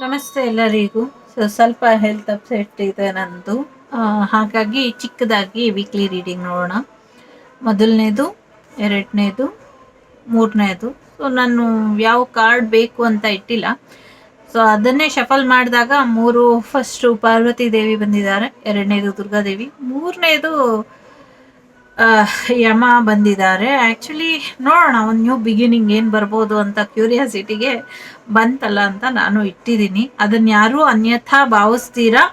ನಮಸ್ತೆ ಎಲ್ಲರಿಗೂ. ಸ್ವಲ್ಪ ಹೆಲ್ತ್ ಅಪ್ಸೆಟ್ ಇದೆ ನಂದು. ಹಾಗಾಗಿ ಚಿಕ್ಕದಾಗಿ ವೀಕ್ಲಿ ರೀಡಿಂಗ್ ನೋಡೋಣ. ಮೊದಲನೇದು, ಎರಡನೇದು, ಮೂರನೇದು. ಸೊ ನಾನು ಯಾವ ಕಾರ್ಡ್ ಬೇಕು ಅಂತ ಇಟ್ಟಿಲ್ಲ. ಸೊ ಅದನ್ನೇ ಶಫಲ್ ಮಾಡಿದಾಗ ಫಸ್ಟು ಪಾರ್ವತಿ ದೇವಿ ಬಂದಿದ್ದಾರೆ, ಎರಡನೇದು ದುರ್ಗಾದೇವಿ, ಮೂರನೇದು ಯಮ ಬಂದಿದ್ದಾರೆ. ಆ್ಯಕ್ಚುಲಿ ನೋಡೋಣ, ಒಂದು ನ್ಯೂ ಬಿಗಿನಿಂಗ್ ಏನು ಬರ್ಬೋದು ಅಂತ ಕ್ಯೂರಿಯಾಸಿಟಿಗೆ ಬಂತಲ್ಲ ಅಂತ ನಾನು ಇಟ್ಟಿದ್ದೀನಿ. ಅದನ್ನು ಯಾರೂ ಅನ್ಯಥಾ ಭಾವಿಸ್ತೀರಾ,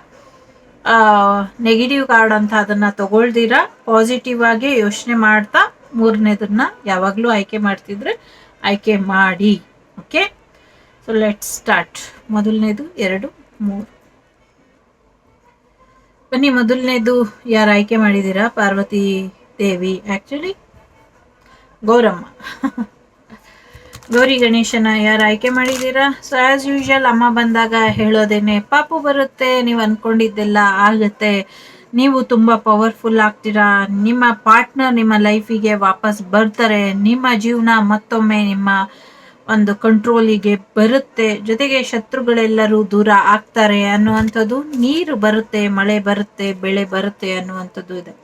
ನೆಗೆಟಿವ್ ಕಾರ್ಡ್ ಅಂತ ಅದನ್ನು ತಗೊಳ್ತೀರಾ, ಪಾಸಿಟಿವ್ ಆಗಿ ಯೋಚನೆ ಮಾಡ್ತಾ ಮೂರನೇದನ್ನ ಯಾವಾಗಲೂ ಆಯ್ಕೆ ಮಾಡ್ತಿದ್ರೆ ಆಯ್ಕೆ ಮಾಡಿ. Okay, so let start. ಮೊದಲನೇದು, 2, 3. ಬನ್ನಿ, ಮೊದಲನೇದು ಯಾರು ಆಯ್ಕೆ ಮಾಡಿದ್ದೀರಾ? ಪಾರ್ವತಿ ದೇವಿ, ಆ್ಯಕ್ಚುಲಿ ಗೌರಮ್ಮ. ಗೌರಿ ಗಣೇಶನ ಯಾರು ಆಯ್ಕೆ ಮಾಡಿದ್ದೀರಾ? ಸೊ ಆ್ಯಸ್ ಯೂಶುವಲ್ ಅಮ್ಮ ಬಂದಾಗ ಹೇಳೋದೇನೆ, ಪಾಪು ಬರುತ್ತೆ, ನೀವು ಅಂದ್ಕೊಂಡಿದ್ದೆಲ್ಲ ಆಗುತ್ತೆ, ನೀವು ತುಂಬ ಪವರ್ಫುಲ್ ಆಗ್ತೀರಾ, ನಿಮ್ಮ ಪಾರ್ಟ್ನರ್ ನಿಮ್ಮ ಲೈಫಿಗೆ ವಾಪಸ್ ಬರ್ತಾರೆ, ನಿಮ್ಮ ಜೀವನ ಮತ್ತೊಮ್ಮೆ ನಿಮ್ಮ ಒಂದು ಕಂಟ್ರೋಲಿಗೆ ಬರುತ್ತೆ, ಜೊತೆಗೆ ಶತ್ರುಗಳೆಲ್ಲರೂ ದೂರ ಆಗ್ತಾರೆ ಅನ್ನುವಂಥದ್ದು, ನೀರು ಬರುತ್ತೆ, ಮಳೆ ಬರುತ್ತೆ, ಬೆಳೆ ಬರುತ್ತೆ ಅನ್ನುವಂಥದ್ದು ಇದೆ.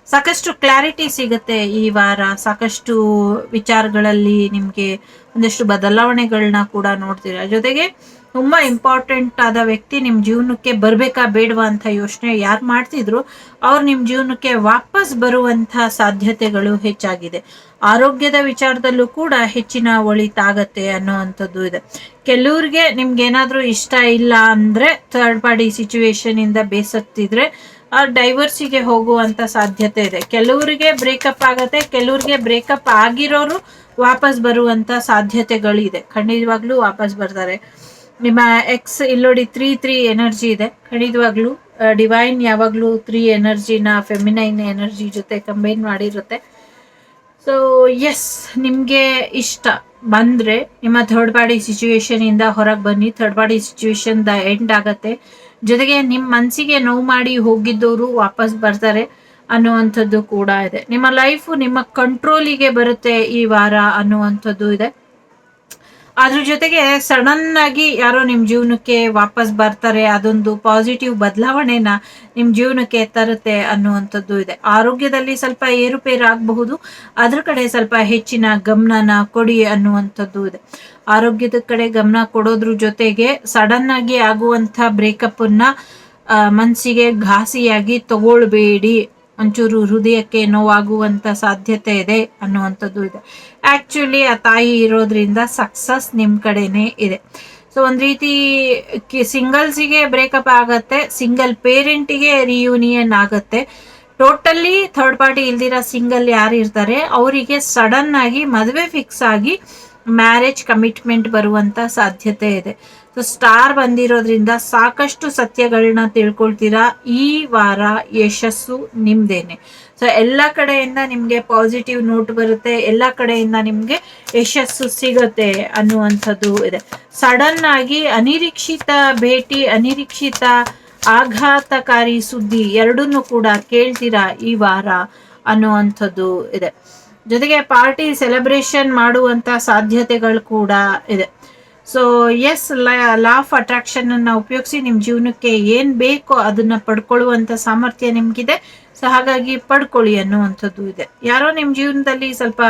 ಸಾಕಷ್ಟು ಕ್ಲಾರಿಟಿ ಸಿಗುತ್ತೆ ಈ ವಾರ. ಸಾಕಷ್ಟು ವಿಚಾರಗಳಲ್ಲಿ ನಿಮಗೆ ಒಂದಷ್ಟು ಬದಲಾವಣೆಗಳನ್ನ ಕೂಡ ನೋಡ್ತೀರಾ. ಜೊತೆಗೆ ತುಂಬ ಇಂಪಾರ್ಟೆಂಟ್ ಆದ ವ್ಯಕ್ತಿ ನಿಮ್ಮ ಜೀವನಕ್ಕೆ ಬರಬೇಕಾ ಬೇಡವಾ ಅಂತ ಯೋಚನೆ ಯಾರು ಮಾಡ್ತಿದ್ರು, ಅವ್ರು ನಿಮ್ಮ ಜೀವನಕ್ಕೆ ವಾಪಸ್ ಬರುವಂಥ ಸಾಧ್ಯತೆಗಳು ಹೆಚ್ಚಾಗಿದೆ. ಆರೋಗ್ಯದ ವಿಚಾರದಲ್ಲೂ ಕೂಡ ಹೆಚ್ಚಿನ ಒಳಿತಾಗತ್ತೆ ಅನ್ನೋವಂಥದ್ದು ಇದೆ. ಕೆಲವ್ರಿಗೆ ನಿಮ್ಗೆ ಏನಾದರೂ ಇಷ್ಟ ಇಲ್ಲ ಅಂದರೆ, ಥರ್ಡ್ ಪಾರ್ಟಿ ಸಿಚುವೇಶನ್ ಇಂದ ಬೇಸತ್ತಿದ್ರೆ ಡೈವರ್ಸಿಗೆ ಹೋಗುವಂಥ ಸಾಧ್ಯತೆ ಇದೆ. ಕೆಲವರಿಗೆ ಬ್ರೇಕಪ್ ಆಗತ್ತೆ, ಕೆಲವ್ರಿಗೆ ಬ್ರೇಕಪ್ ಆಗಿರೋರು ವಾಪಸ್ ಬರುವಂಥ ಸಾಧ್ಯತೆಗಳಿದೆ. ಖಂಡಿತವಾಗ್ಲೂ ವಾಪಸ್ ಬರ್ತಾರೆ. ನಿಮ್ಮ ಎಕ್ಸ್ ಇಲ್ಲೋಡಿ 3 ಎನರ್ಜಿ ಇದೆ. ಖಂಡಿತವಾಗ್ಲೂ ಡಿವೈನ್ ಯಾವಾಗಲೂ 3 ಎನರ್ಜಿನ ಫೆಮಿನೈನ್ ಎನರ್ಜಿ ಜೊತೆ ಕಂಬೈನ್ ಮಾಡಿರುತ್ತೆ. ಸೊ ಎಸ್, ನಿಮಗೆ ಇಷ್ಟ ಬಂದರೆ ನಿಮ್ಮ ಥರ್ಡ್ ಪಾರ್ಟಿ ಸಿಚುವೇಶನಿಂದ ಹೊರಗೆ ಬನ್ನಿ. ಥರ್ಡ್ ಪಾರ್ಟಿ ಸಿಚುವೇಶನ್ ಎಂಡ್ ಆಗತ್ತೆ. ಜೊತೆಗೆ ನಿಮ್ಮ ಮನಸ್ಸಿಗೆ ನೋವು ಮಾಡಿ ಹೋಗಿದ್ದವರು ವಾಪಸ್ ಬರ್ತಾರೆ ಅನ್ನುವಂಥದ್ದು ಕೂಡ ಇದೆ. ನಿಮ್ಮ ಲೈಫು ನಿಮ್ಮ ಕಂಟ್ರೋಲಿಗೆ ಬರುತ್ತೆ ಈ ವಾರ ಅನ್ನುವಂಥದ್ದು ಇದೆ. ಅದ್ರ ಜೊತೆಗೆ ಸಡನ್ ಆಗಿ ಯಾರೋ ನಿಮ್ಮ ಜೀವನಕ್ಕೆ ವಾಪಸ್ ಬರ್ತಾರೆ, ಅದೊಂದು ಪಾಸಿಟಿವ್ ಬದಲಾವಣೆನ ನಿಮ್ಮ ಜೀವನಕ್ಕೆ ತರುತ್ತೆ ಅನ್ನುವಂಥದ್ದು ಇದೆ. ಆರೋಗ್ಯದಲ್ಲಿ ಸ್ವಲ್ಪ ಏರುಪೇರು ಆಗಬಹುದು, ಅದ್ರ ಕಡೆ ಸ್ವಲ್ಪ ಹೆಚ್ಚಿನ ಗಮನನ ಕೊಡಿ ಅನ್ನುವಂಥದ್ದು ಇದೆ. ಆರೋಗ್ಯದ ಕಡೆ ಗಮನ ಕೊಡೋದ್ರ ಜೊತೆಗೆ ಸಡನ್ ಆಗಿ ಆಗುವಂಥ ಬ್ರೇಕಪ್ಪನ್ನು ಮನಸ್ಸಿಗೆ ಘಾಸಿಯಾಗಿ ತಗೊಳ್ಬೇಡಿ. ಒಂಚೂರು ಹೃದಯಕ್ಕೆ ನೋವಾಗುವಂಥ ಸಾಧ್ಯತೆ ಇದೆ ಅನ್ನುವಂಥದ್ದು ಇದೆ. ಆ್ಯಕ್ಚುಲಿ ಆ ತಾಯಿ ಇರೋದ್ರಿಂದ ಸಕ್ಸಸ್ ನಿಮ್ಮ ಕಡೆನೇ ಇದೆ. ಸೊ ಒಂದು ರೀತಿ ಸಿಂಗಲ್ಸಿಗೆ ಬ್ರೇಕಪ್ ಆಗತ್ತೆ, ಸಿಂಗಲ್ ಪೇರೆಂಟಿಗೆ ರಿಯೂನಿಯನ್ ಆಗತ್ತೆ. ಟೋಟಲಿ ಥರ್ಡ್ ಪಾರ್ಟಿ ಇಲ್ದಿರೋ ಸಿಂಗಲ್ ಯಾರು ಇರ್ತಾರೆ ಅವರಿಗೆ ಸಡನ್ ಆಗಿ ಮದುವೆ ಫಿಕ್ಸ್ ಆಗಿ ಮ್ಯಾರೇಜ್ ಕಮಿಟ್ಮೆಂಟ್ ಬರುವಂಥ ಸಾಧ್ಯತೆ ಇದೆ. ಸೊ ಸ್ಟಾರ್ ಬಂದಿರೋದ್ರಿಂದ ಸಾಕಷ್ಟು ಸತ್ಯಗಳನ್ನ ತಿಳ್ಕೊಳ್ತೀರಾ. ಈ ವಾರ ಯಶಸ್ಸು ನಿಮ್ದೇನೆ. ಸೊ ಎಲ್ಲ ಕಡೆಯಿಂದ ನಿಮಗೆ ಪಾಸಿಟಿವ್ ನೋಟ್ ಬರುತ್ತೆ, ಎಲ್ಲ ಕಡೆಯಿಂದ ನಿಮಗೆ ಯಶಸ್ಸು ಸಿಗುತ್ತೆ ಅನ್ನುವಂಥದ್ದು ಇದೆ. ಸಡನ್ ಆಗಿ ಅನಿರೀಕ್ಷಿತ ಭೇಟಿ, ಅನಿರೀಕ್ಷಿತ ಆಘಾತಕಾರಿ ಸುದ್ದಿ ಎರಡನ್ನೂ ಕೂಡ ಕೇಳ್ತೀರಾ ಈ ವಾರ ಅನ್ನುವಂಥದ್ದು ಇದೆ. ಜೊತೆಗೆ ಪಾರ್ಟಿ ಸೆಲೆಬ್ರೇಷನ್ ಮಾಡುವಂಥ ಸಾಧ್ಯತೆಗಳು ಕೂಡ ಇದೆ. So yes, law of attraction ಅನ್ನು ಉಪಯೋಗಿಸಿ ನಿಮ್ಮ ಜೀವನಕ್ಕೆ ಏನು ಬೇಕೋ ಅದನ್ನ ಪಡ್ಕೊಳ್ಳುವಂಥ ಸಾಮರ್ಥ್ಯ ನಿಮಗಿದೆ. ಸೊ ಹಾಗಾಗಿ ಪಡ್ಕೊಳ್ಳಿ ಅನ್ನುವಂಥದ್ದು ಇದೆ. ಯಾರೋ ನಿಮ್ಮ ಜೀವನದಲ್ಲಿ ಸ್ವಲ್ಪ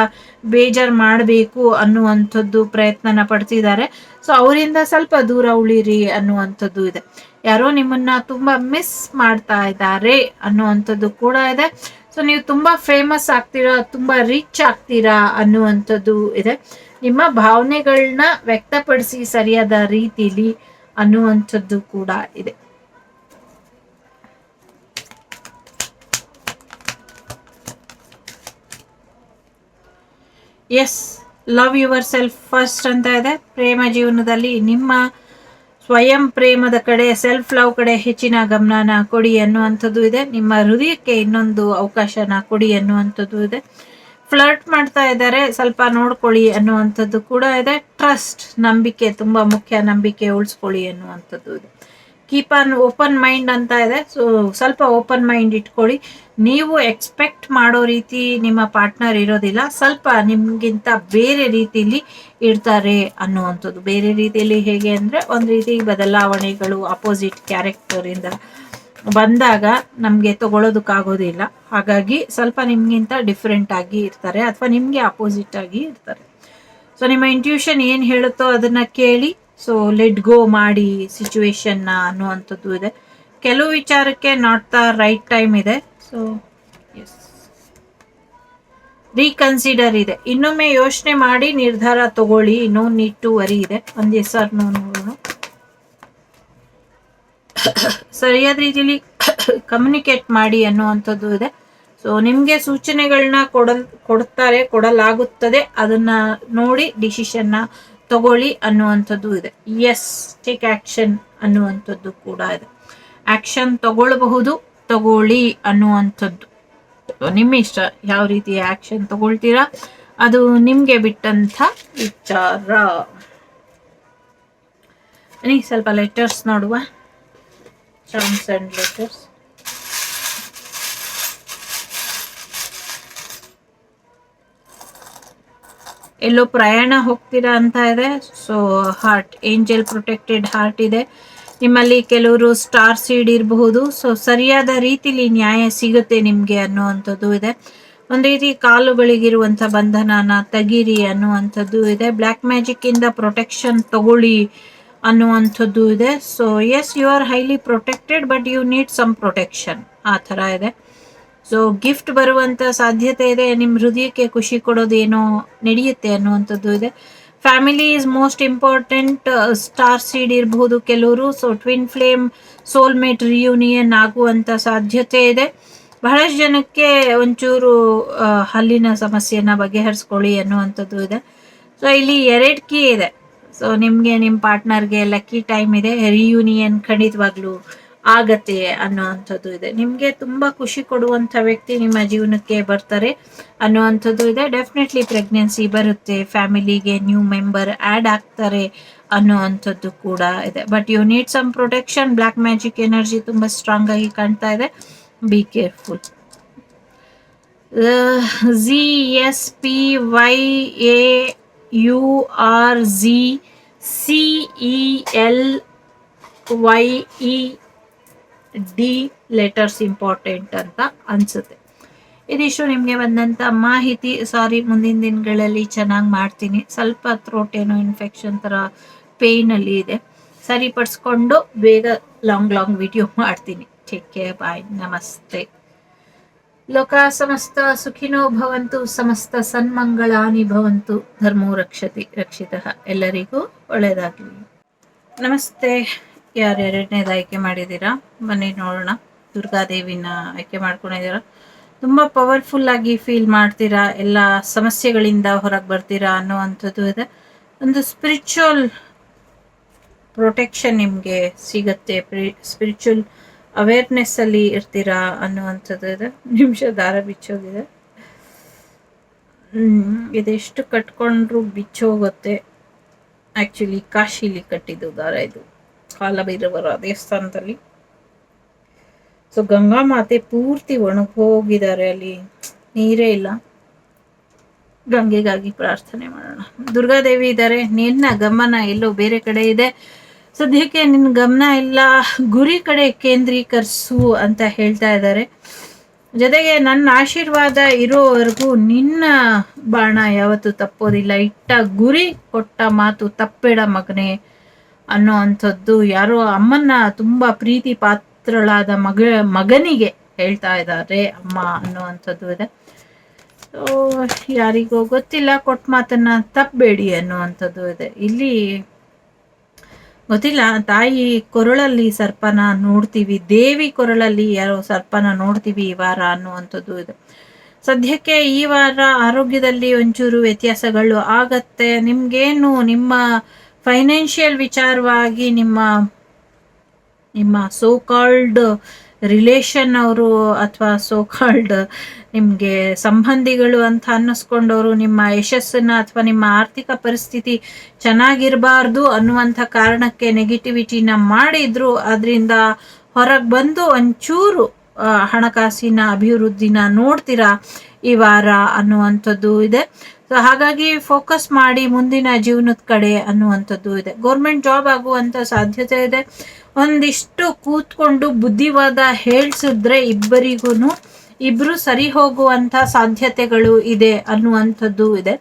ಬೇಜಾರು ಮಾಡಬೇಕು ಅನ್ನುವಂಥದ್ದು ಪ್ರಯತ್ನನ ಪಡ್ತಿದ್ದಾರೆ. ಸೊ ಅವರಿಂದ ಸ್ವಲ್ಪ ದೂರ ಉಳಿರಿ ಅನ್ನುವಂಥದ್ದು ಇದೆ. ಯಾರೋ ನಿಮ್ಮನ್ನ ತುಂಬ ಮಿಸ್ ಮಾಡ್ತಾ ಇದ್ದಾರೆ ಅನ್ನುವಂಥದ್ದು ಕೂಡ ಇದೆ. ಸೊ ನೀವು ತುಂಬ ಫೇಮಸ್ ಆಗ್ತೀರಾ, ತುಂಬ ರಿಚ್ ಆಗ್ತೀರಾ ಅನ್ನುವಂಥದ್ದು ಇದೆ. ನಿಮ್ಮ ಭಾವನೆಗಳನ್ನ ವ್ಯಕ್ತಪಡಿಸಿ ಸರಿಯಾದ ರೀತಿಲಿ ಅನ್ನುವಂಥದ್ದು ಕೂಡ ಇದೆ. Yes, love yourself first ಅಂತ ಇದೆ. ಪ್ರೇಮ ಜೀವನದಲ್ಲಿ ನಿಮ್ಮ ಸ್ವಯಂ ಪ್ರೇಮದ ಕಡೆ, ಸೆಲ್ಫ್ ಲವ್ ಕಡೆ ಹೆಚ್ಚಿನ ಗಮನನ ಕೊಡಿ ಅನ್ನುವಂಥದ್ದು ಇದೆ. ನಿಮ್ಮ ಹೃದಯಕ್ಕೆ ಇನ್ನೊಂದು ಅವಕಾಶನ ಕೊಡಿ ಅನ್ನುವಂಥದ್ದು ಇದೆ. ಫ್ಲರ್ಟ್ ಮಾಡ್ತಾ ಇದ್ದಾರೆ, ಸ್ವಲ್ಪ ನೋಡ್ಕೊಳ್ಳಿ ಅನ್ನುವಂಥದ್ದು ಕೂಡ ಇದೆ. ಟ್ರಸ್ಟ್, ನಂಬಿಕೆ ತುಂಬ ಮುಖ್ಯ, ನಂಬಿಕೆ ಉಳಿಸ್ಕೊಳ್ಳಿ ಅನ್ನುವಂಥದ್ದು ಇದೆ. ಕೀಪ್ ಆನ್ ಓಪನ್ ಮೈಂಡ್ ಅಂತ ಇದೆ. ಸೊ ಸ್ವಲ್ಪ ಓಪನ್ ಮೈಂಡ್ ಇಟ್ಕೊಳ್ಳಿ. ನೀವು ಎಕ್ಸ್ಪೆಕ್ಟ್ ಮಾಡೋ ರೀತಿ ನಿಮ್ಮ ಪಾರ್ಟ್ನರ್ ಇರೋದಿಲ್ಲ, ಸ್ವಲ್ಪ ನಿಮ್ಗಿಂತ ಬೇರೆ ರೀತಿಯಲ್ಲಿ ಇರ್ತಾರೆ ಅನ್ನುವಂಥದ್ದು. ಬೇರೆ ರೀತಿಯಲ್ಲಿ ಹೇಗೆ ಅಂದರೆ, ಒಂದು ರೀತಿ ಬದಲಾವಣೆಗಳು ಅಪೋಸಿಟ್ ಕ್ಯಾರೆಕ್ಟರ್ ಇಂದ ಬಂದಾಗ ನಮಗೆ ತಗೊಳ್ಳೋದಕ್ಕಾಗೋದಿಲ್ಲ. ಹಾಗಾಗಿ ಸ್ವಲ್ಪ ನಿಮ್ಗಿಂತ ಡಿಫ್ರೆಂಟ್ ಆಗಿ ಇರ್ತಾರೆ, ಅಥವಾ ನಿಮಗೆ ಅಪೋಸಿಟ್ ಆಗಿ ಇರ್ತಾರೆ. ಸೊ ನಿಮ್ಮ ಇಂಟ್ಯೂಷನ್ ಏನು ಹೇಳುತ್ತೋ ಅದನ್ನ ಕೇಳಿ, ಸೊ ಲೆಟ್ ಗೋ ಮಾಡಿ ಸಿಚುವೇಶನ್ನ ಅನ್ನುವಂಥದ್ದು ಇದೆ. ಕೆಲವು ವಿಚಾರಕ್ಕೆ ನಾಟ್ ದ ರೈಟ್ ಟೈಮ್ ಇದೆ. ಸೊ ಎಸ್, ರೀಕನ್ಸಿಡರ್ ಇದೆ, ಇನ್ನೊಮ್ಮೆ ಯೋಚನೆ ಮಾಡಿ ನಿರ್ಧಾರ ತಗೊಳ್ಳಿ. ನೋ ನೀಡ್ ಟು ವರಿ ಇದೆ. ಒಂದು ಎಸ್ ಆರ್ ನೋ ನೋಡೋಣ. ಸರಿಯಾದ ರೀತಿಯಲ್ಲಿ ಕಮ್ಯುನಿಕೇಟ್ ಮಾಡಿ ಅನ್ನುವಂಥದ್ದು ಇದೆ. ಸೊ ನಿಮಗೆ ಸೂಚನೆಗಳನ್ನ ಕೊಡಲಾಗುತ್ತದೆ, ಅದನ್ನ ನೋಡಿ ಡಿಸಿಷನ್ನ ತಗೊಳ್ಳಿ ಅನ್ನುವಂಥದ್ದು ಇದೆ. ಎಸ್, ಟೇಕ್ ಆಕ್ಷನ್ ಅನ್ನುವಂಥದ್ದು ಕೂಡ ಇದೆ. ಆಕ್ಷನ್ ತಗೊಳ್ಬಹುದು, ತಗೊಳ್ಳಿ ಅನ್ನುವಂಥದ್ದು ನಿಮ್ಮ ಇಷ್ಟ. ಯಾವ ರೀತಿಯ ಆಕ್ಷನ್ ತಗೊಳ್ತೀರಾ ಅದು ನಿಮ್ಗೆ ಬಿಟ್ಟಂತ ವಿಚಾರ. ಸ್ವಲ್ಪ ಲೆಟರ್ಸ್ ನೋಡುವ. Chance and letters. ಎಲ್ಲೋ ಪ್ರಯಾಣ ಹೋಗ್ತೀರಾ ಅಂತ ಇದೆ. So heart, angel protected heart ಇದೆ. ನಿಮ್ಮಲ್ಲಿ ಕೆಲವರು ಸ್ಟಾರ್ ಸೀಡ್ ಇರಬಹುದು. ಸೊ ಸರಿಯಾದ ರೀತಿಲಿ ನ್ಯಾಯ ಸಿಗುತ್ತೆ ನಿಮಗೆ ಅನ್ನುವಂಥದ್ದು ಇದೆ. ಒಂದು ರೀತಿ ಕಾಲುಗಳಿಗಿರುವಂಥ ಬಂಧನನ ತೆಗೀರಿ ಅನ್ನುವಂಥದ್ದು ಇದೆ. ಬ್ಲ್ಯಾಕ್ ಮ್ಯಾಜಿಕ್ ಇಂದ ಪ್ರೊಟೆಕ್ಷನ್ ತಗೊಳ್ಳಿ ಅನ್ನುವಂಥದ್ದು ಇದೆ. So yes, you are highly protected, but you need some protection, ಆ ಥರ ಇದೆ. ಸೊ ಗಿಫ್ಟ್ ಬರುವಂಥ ಸಾಧ್ಯತೆ ಇದೆ. ನಿಮ್ಮ ಹೃದಯಕ್ಕೆ ಖುಷಿ ಕೊಡೋದೇನೋ ನಡೆಯುತ್ತೆ ಅನ್ನುವಂಥದ್ದು ಇದೆ. Family is most important. Star seed ಇರಬಹುದು ಕೆಲವರು. So twin flame soulmate reunion ಆಗುವಂಥ ಸಾಧ್ಯತೆ ಇದೆ. ಬಹಳಷ್ಟು ಜನಕ್ಕೆ ಒಂಚೂರು ಹಲ್ಲಿನ ಸಮಸ್ಯೆನ ಬಗೆಹರಿಸ್ಕೊಳ್ಳಿ ಅನ್ನುವಂಥದ್ದು ಇದೆ. ಸೊ ಇಲ್ಲಿ 2 ಕೀ ಇದೆ. ಸೊ ನಿಮಗೆ ನಿಮ್ಮ ಪಾರ್ಟ್ನರ್ಗೆ ಲಕ್ಕಿ ಟೈಮ್ ಇದೆ. ರಿಯೂನಿಯನ್ ಖಂಡಿತವಾಗ್ಲೂ ಆಗತ್ತೆ ಅನ್ನುವಂಥದ್ದು ಇದೆ. ನಿಮಗೆ ತುಂಬ ಖುಷಿ ಕೊಡುವಂಥ ವ್ಯಕ್ತಿ ನಿಮ್ಮ ಜೀವನಕ್ಕೆ ಬರ್ತಾರೆ ಅನ್ನುವಂಥದ್ದು ಇದೆ. ಡೆಫಿನೆಟ್ಲಿ ಪ್ರೆಗ್ನೆನ್ಸಿ ಬರುತ್ತೆ, ಫ್ಯಾಮಿಲಿಗೆ ನ್ಯೂ ಮೆಂಬರ್ ಆ್ಯಡ್ ಆಗ್ತಾರೆ ಅನ್ನುವಂಥದ್ದು ಕೂಡ ಇದೆ. But you need some protection. Black magic energy ತುಂಬ ಸ್ಟ್ರಾಂಗ್ ಆಗಿ ಕಾಣ್ತಾ ಇದೆ. Be careful. ZSPYAURZCELYED letters important ಅಂತ ಅನ್ಸುತ್ತೆ. ಇದಿಷ್ಟು ನಿಮಗೆ ಬಂದಂಥ ಮಾಹಿತಿ. ಸಾರಿ, ಮುಂದಿನ ದಿನಗಳಲ್ಲಿ ಚೆನ್ನಾಗಿ ಮಾಡ್ತೀನಿ. ಸ್ವಲ್ಪ ಥ್ರೋಟ್ ಏನೋ ಇನ್ಫೆಕ್ಷನ್ ಥರ ಪೇಯ್ನಲ್ಲಿ ಇದೆ, ಸರಿಪಡಿಸ್ಕೊಂಡು ಬೇಗ ಲಾಂಗ್ ವಿಡಿಯೋ ಮಾಡ್ತೀನಿ. ಟೇಕ್ ಕೇರ್, ಬಾಯ್, ನಮಸ್ತೆ. ಲೋಕ ಸಮಸ್ತ ಸುಖಿನೋ ಭವಂತು, ಸಮಸ್ತ ಸನ್ಮಂಗಳಾನಿ ಭವಂತು, ಧರ್ಮೋ ರಕ್ಷತಿ ರಕ್ಷಿತಃ. ಎಲ್ಲರಿಗೂ ಒಳ್ಳೆಯದಾಗಲಿ. ನಮಸ್ತೆ. ಯಾರು 2ನೇದು ಆಯ್ಕೆ ಮಾಡಿದ್ದೀರಾ ಬನ್ನಿ ನೋಡೋಣ. ದುರ್ಗಾದೇವಿನ ಆಯ್ಕೆ ಮಾಡ್ಕೊಂಡಿದ್ದೀರಾ. ತುಂಬ ಪವರ್ಫುಲ್ ಆಗಿ ಫೀಲ್ ಮಾಡ್ತೀರಾ, ಎಲ್ಲ ಸಮಸ್ಯೆಗಳಿಂದ ಹೊರಗೆ ಬರ್ತೀರಾ ಅನ್ನುವಂಥದ್ದು ಇದೆ. ಒಂದು ಸ್ಪಿರಿಚುವಲ್ ಪ್ರೊಟೆಕ್ಷನ್ ನಿಮಗೆ ಸಿಗತ್ತೆ, ಸ್ಪಿರಿಚುವಲ್ ಅವೇರ್ನೆಸ್ ಅಲ್ಲಿ ಇರ್ತೀರಾ ಅನ್ನುವಂಥದ್ದು ಇದೆ. ನಿಮಿಷ ದಾರ ಬಿಚ್ಚೋಗಿದೆ. ಇದೆಷ್ಟು ಕಟ್ಕೊಂಡ್ರು ಬಿಚ್ಚೋಗುತ್ತೆ. ಆ್ಯಕ್ಚುಲಿ ಕಾಶಿಲಿ ಕಟ್ಟಿದ್ದು ದಾರ ಇದು, ಕಾಲಭೈರವರ ದೇವಸ್ಥಾನದಲ್ಲಿ. ಸೊ ಗಂಗಾ ಮಾತೆ ಪೂರ್ತಿ ಒಣಗೋಗಿದ್ದಾರೆ, ಅಲ್ಲಿ ನೀರೇ ಇಲ್ಲ. ಗಂಗೆಗಾಗಿ ಪ್ರಾರ್ಥನೆ ಮಾಡೋಣ. ದುರ್ಗಾದೇವಿ ಇದ್ದಾರೆ, ನಿನ್ನ ಗಮನ ಎಲ್ಲೋ ಬೇರೆ ಕಡೆ ಇದೆ. ಸದ್ಯಕ್ಕೆ ನಿನ್ನ ಗಮನ ಎಲ್ಲ ಗುರಿ ಕಡೆ ಕೇಂದ್ರೀಕರಿಸು ಅಂತ ಹೇಳ್ತಾ ಇದ್ದಾರೆ. ಜೊತೆಗೆ ನನ್ನ ಆಶೀರ್ವಾದ ಇರೋವರೆಗೂ ನಿನ್ನ ಬಾಣ ಯಾವತ್ತೂ ತಪ್ಪೋದಿಲ್ಲ. ಇಟ್ಟ ಗುರಿ ಕೊಟ್ಟ ಮಾತು ತಪ್ಪಬೇಡ ಮಗನೇ ಅನ್ನೋವಂಥದ್ದು ಯಾರೋ ಅಮ್ಮನ ತುಂಬ ಪ್ರೀತಿ ಪಾತ್ರಳಾದ ಮಗನಿಗೆ ಹೇಳ್ತಾ ಇದ್ದಾರೆ ಅಮ್ಮ ಅನ್ನುವಂಥದ್ದು ಇದೆ. ಸೊ ಯಾರಿಗೋ ಗೊತ್ತಿಲ್ಲ, ಕೊಟ್ಟ ಮಾತನ್ನ ತಪ್ಪಬೇಡಿ ಅನ್ನುವಂಥದ್ದು ಇದೆ. ಇಲ್ಲಿ ಗೊತ್ತಿಲ್ಲ, ತಾಯಿ ಕೊರಳಲ್ಲಿ ಸರ್ಪನ ನೋಡ್ತೀವಿ, ದೇವಿ ಕೊರಳಲ್ಲಿ ಯಾರೋ ಸರ್ಪನ ನೋಡ್ತೀವಿ ಈ ವಾರ ಅನ್ನುವಂಥದ್ದು ಇದೆ. ಸದ್ಯಕ್ಕೆ ಈ ವಾರ ಆರೋಗ್ಯದಲ್ಲಿ ಒಂಚೂರು ವ್ಯತ್ಯಾಸಗಳು ಆಗತ್ತೆ. ನಿಮ್ಗೇನು ನಿಮ್ಮ ಫೈನಾನ್ಷಿಯಲ್ ವಿಚಾರವಾಗಿ ನಿಮ್ಮ ಸೋ ಕಾಲ್ಡ್ ರಿಲೇಷನ್ ಅವರು ಅಥವಾ ಸೋ ಕಾಲ್ಡ್ ನಿಮಗೆ ಸಂಬಂಧಿಗಳು ಅಂತ ಅನ್ನಿಸ್ಕೊಂಡವರು ನಿಮ್ಮ ಯಶಸ್ಸನ್ನ ಅಥವಾ ನಿಮ್ಮ ಆರ್ಥಿಕ ಪರಿಸ್ಥಿತಿ ಚೆನ್ನಾಗಿರಬಾರ್ದು ಅನ್ನುವಂಥ ಕಾರಣಕ್ಕೆ ನೆಗೆಟಿವಿಟಿನ ಮಾಡಿದ್ರು ಅದರಿಂದ ಹೊರಗೆ ಬಂದು ಒಂಚೂರು ಹಣಕಾಸಿನ ಅಭಿವೃದ್ಧಿನ ನೋಡ್ತೀರಾ ಈ ವಾರ ಅನ್ನುವಂಥದ್ದು ಇದೆ. ಸೊ ಹಾಗಾಗಿ ಫೋಕಸ್ ಮಾಡಿ ಮುಂದಿನ ಜೀವನದ ಕಡೆ ಅನ್ನುವಂಥದ್ದು ಇದೆ. ಗೌರ್ಮೆಂಟ್ ಜಾಬ್ ಆಗುವಂಥ ಸಾಧ್ಯತೆ ಇದೆ. ಒಂದಿಷ್ಟು ಕೂತ್ಕೊಂಡು ಬುದ್ಧಿವಾದ ಹೇಳ್ಸಿದ್ರೆ ಇಬ್ರು ಸರಿ ಹೋಗುವಂಥ ಸಾಧ್ಯತೆಗಳು ಇದೆ ಅನ್ನುವಂಥದ್ದು ಇದೆ.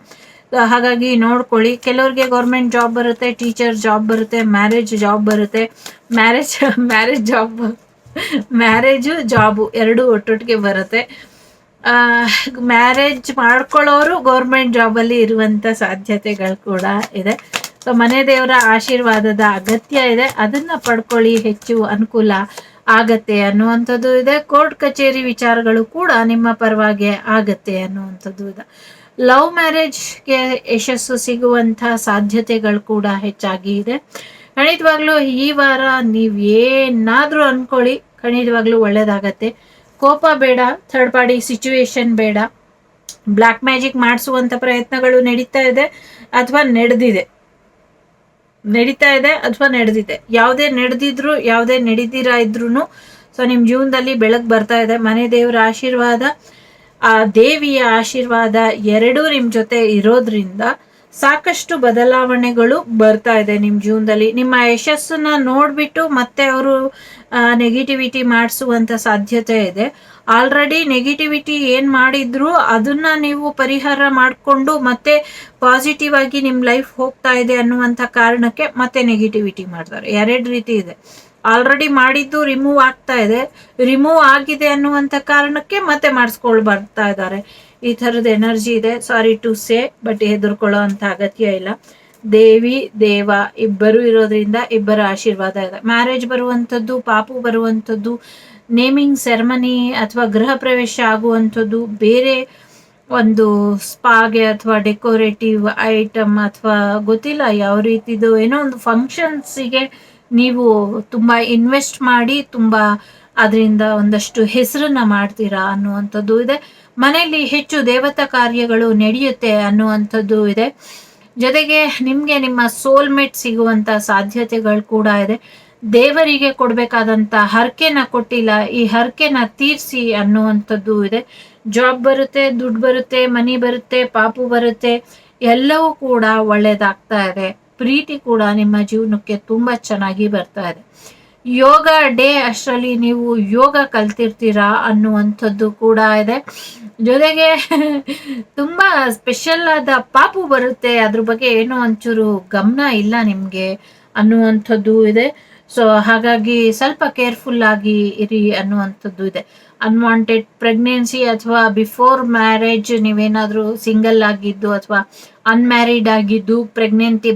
ಹಾಗಾಗಿ ನೋಡ್ಕೊಳ್ಳಿ. ಕೆಲವ್ರಿಗೆ ಗೌರ್ಮೆಂಟ್ ಜಾಬ್ ಬರುತ್ತೆ, ಟೀಚರ್ ಜಾಬ್ ಬರುತ್ತೆ, ಮ್ಯಾರೇಜ್ ಜಾಬ್ ಬರುತ್ತೆ. ಮ್ಯಾರೇಜು ಜಾಬು ಎರಡೂ ಒಟ್ಟೊಟ್ಟಿಗೆ ಬರುತ್ತೆ. ಮ್ಯಾರೇಜ್ ಮಾಡ್ಕೊಳ್ಳೋರು ಗೌರ್ಮೆಂಟ್ ಜಾಬಲ್ಲಿ ಇರುವಂಥ ಸಾಧ್ಯತೆಗಳು ಕೂಡ ಇದೆ. ಸೊ ಮನೆ ದೇವರ ಆಶೀರ್ವಾದದ ಅಗತ್ಯ ಇದೆ, ಅದನ್ನು ಪಡ್ಕೊಳ್ಳಿ, ಹೆಚ್ಚು ಅನುಕೂಲ ಆಗತ್ತೆ ಅನ್ನುವಂಥದ್ದು ಇದೆ. ಕೋರ್ಟ್ ಕಚೇರಿ ವಿಚಾರಗಳು ಕೂಡ ನಿಮ್ಮ ಪರವಾಗಿ ಆಗತ್ತೆ ಅನ್ನುವಂಥದ್ದು ಇದೆ. ಲವ್ ಮ್ಯಾರೇಜ್ಗೆ ಯಶಸ್ಸು ಸಿಗುವಂಥ ಸಾಧ್ಯತೆಗಳು ಕೂಡ ಹೆಚ್ಚಾಗಿ ಇದೆ. ಖಂಡಿತವಾಗ್ಲೂ ಈ ವಾರ ನೀವೇನಾದರೂ ಅಂದ್ಕೊಳ್ಳಿ, ಖಂಡಿತವಾಗ್ಲೂ ಒಳ್ಳೇದಾಗತ್ತೆ. ಕೋಪ ಬೇಡ, ಥರ್ಡ್ ಪಾರ್ಟಿ ಸಿಚುವೇಶನ್ ಬೇಡ. ಬ್ಲ್ಯಾಕ್ ಮ್ಯಾಜಿಕ್ ಮಾಡಿಸುವಂಥ ಪ್ರಯತ್ನಗಳು ನಡೀತಾ ಇದೆ ಅಥವಾ ನಡೆದಿದೆ. ಯಾವುದೇ ನಡೆದಿದ್ರು ಯಾವುದೇ ನಡೀದಿರಾ ಇದ್ರೂ ಸೊ ನಿಮ್ಮ ಜೀವನದಲ್ಲಿ ಬೆಳಕು ಬರ್ತಾ ಇದೆ. ಮನೆ ದೇವರ ಆಶೀರ್ವಾದ, ಆ ದೇವಿಯ ಆಶೀರ್ವಾದ ಎರಡೂ ನಿಮ್ಮ ಜೊತೆ ಇರೋದ್ರಿಂದ ಸಾಕಷ್ಟು ಬದಲಾವಣೆಗಳು ಬರ್ತಾ ಇದೆ ನಿಮ್ಮ ಜೀವನದಲ್ಲಿ. ನಿಮ್ಮ ಯಶಸ್ಸನ್ನ ನೋಡ್ಬಿಟ್ಟು ಮತ್ತೆ ಅವರು ನೆಗೆಟಿವಿಟಿ ಮಾಡಿಸುವಂಥ ಸಾಧ್ಯತೆ ಇದೆ. ಆಲ್ರೆಡಿ ನೆಗೆಟಿವಿಟಿ ಏನು ಮಾಡಿದ್ರು ಅದನ್ನ ನೀವು ಪರಿಹಾರ ಮಾಡಿಕೊಂಡು ಮತ್ತೆ ಪಾಸಿಟಿವ್ ಆಗಿ ನಿಮ್ಮ ಲೈಫ್ ಹೋಗ್ತಾ ಇದೆ ಅನ್ನುವಂಥ ಕಾರಣಕ್ಕೆ ಮತ್ತೆ ನೆಗೆಟಿವಿಟಿ ಮಾಡ್ತಾರೆ. ಎರಡು ರೀತಿ ಇದೆ. ಆಲ್ರೆಡಿ ಮಾಡಿದ್ದು ರಿಮೂವ್ ಆಗ್ತಾ ಇದೆ, ರಿಮೂವ್ ಆಗಿದೆ ಅನ್ನುವಂಥ ಕಾರಣಕ್ಕೆ ಮತ್ತೆ ಮಾಡಿಸ್ಕೊಂಡು ಬರ್ತಾ ಇದ್ದಾರೆ. ಈ ಥರದ ಎನರ್ಜಿ ಇದೆ. ಸಾರಿ ಟು ಸೇ, ಬಟ್ ಹೆದರ್ಕೊಳ್ಳೋ ಅಂಥ ಅಗತ್ಯ ಇಲ್ಲ. ದೇವಿ ದೇವ ಇಬ್ಬರು ಇರೋದ್ರಿಂದ ಇಬ್ಬರ ಆಶೀರ್ವಾದ ಇದೆ. ಮ್ಯಾರೇಜ್ ಬರುವಂಥದ್ದು, ಪಾಪು ಬರುವಂಥದ್ದು, ನೇಮಿಂಗ್ ಸೆರೆಮನಿ ಅಥವಾ ಗೃಹ ಪ್ರವೇಶ ಆಗುವಂಥದ್ದು, ಬೇರೆ ಒಂದು ಸ್ಪಾಗೆ ಅಥವಾ ಡೆಕೋರೇಟಿವ್ ಐಟಮ್ ಅಥವಾ ಗೊತ್ತಿಲ್ಲ ಯಾವ ರೀತಿದು ಏನೋ ಒಂದು ಫಂಕ್ಷನ್ಸಿಗೆ ನೀವು ತುಂಬ ಇನ್ವೆಸ್ಟ್ ಮಾಡಿ ತುಂಬ ಅದರಿಂದ ಒಂದಷ್ಟು ಹೆಸರನ್ನ ಮಾಡ್ತೀರಾ ಅನ್ನುವಂಥದ್ದು ಇದೆ. ಮನೆಯಲ್ಲಿ ಹೆಚ್ಚು ದೇವತಾ ಕಾರ್ಯಗಳು ನಡೆಯುತ್ತೆ ಅನ್ನುವಂಥದ್ದು ಇದೆ. ಜೊತೆಗೆ ನಿಮಗೆ ನಿಮ್ಮ ಸೋಲ್ಮೇಟ್ ಸಿಗುವಂಥ ಸಾಧ್ಯತೆಗಳು ಕೂಡ ಇದೆ. ದೇವರಿಗೆ ಕೊಡಬೇಕಾದಂಥ ಹರಕೆನ ಕೊಟ್ಟಿಲ್ಲ, ಈ ಹರಕೆನ ತೀರಿಸಿ ಅನ್ನುವಂಥದ್ದು ಇದೆ. ಜಾಬ್ ಬರುತ್ತೆ, ದುಡ್ಡು ಬರುತ್ತೆ, ಮನಿ ಬರುತ್ತೆ, ಪಾಪು ಬರುತ್ತೆ, ಎಲ್ಲವೂ ಕೂಡ ಒಳ್ಳೇದಾಗ್ತಾ ಇದೆ. ಪ್ರೀತಿ ಕೂಡ ನಿಮ್ಮ ಜೀವನಕ್ಕೆ ತುಂಬ ಚೆನ್ನಾಗಿ ಬರ್ತಾ ಇದೆ. ಯೋಗ ಡೇ ಅಷ್ಟರಲ್ಲಿ ನೀವು ಯೋಗ ಕಲ್ತಿರ್ತೀರಾ ಅನ್ನುವಂಥದ್ದು ಕೂಡ ಇದೆ. ಜೊತೆಗೆ ತುಂಬ ಸ್ಪೆಷಲ್ ಆದ ಪಾಪು ಬರುತ್ತೆ, ಅದ್ರ ಬಗ್ಗೆ ಏನೋ ಒಂಚೂರು ಗಮನ ಇಲ್ಲ ನಿಮಗೆ ಅನ್ನುವಂಥದ್ದು ಇದೆ. ಸೊ ಹಾಗಾಗಿ ಸ್ವಲ್ಪ ಕೇರ್ಫುಲ್ ಆಗಿ ಇರಿ ಅನ್ನುವಂಥದ್ದು ಇದೆ. ಅನ್ವಾಂಟೆಡ್ ಪ್ರೆಗ್ನೆನ್ಸಿ ಅಥವಾ ಬಿಫೋರ್ ಮ್ಯಾರೇಜ್ ನೀವೇನಾದರೂ ಸಿಂಗಲ್ ಆಗಿದ್ದು ಅಥವಾ ಅನ್ಮ್ಯಾರಿಡ್ ಆಗಿದ್ದು ಪ್ರೆಗ್ನೆನ್ಸಿ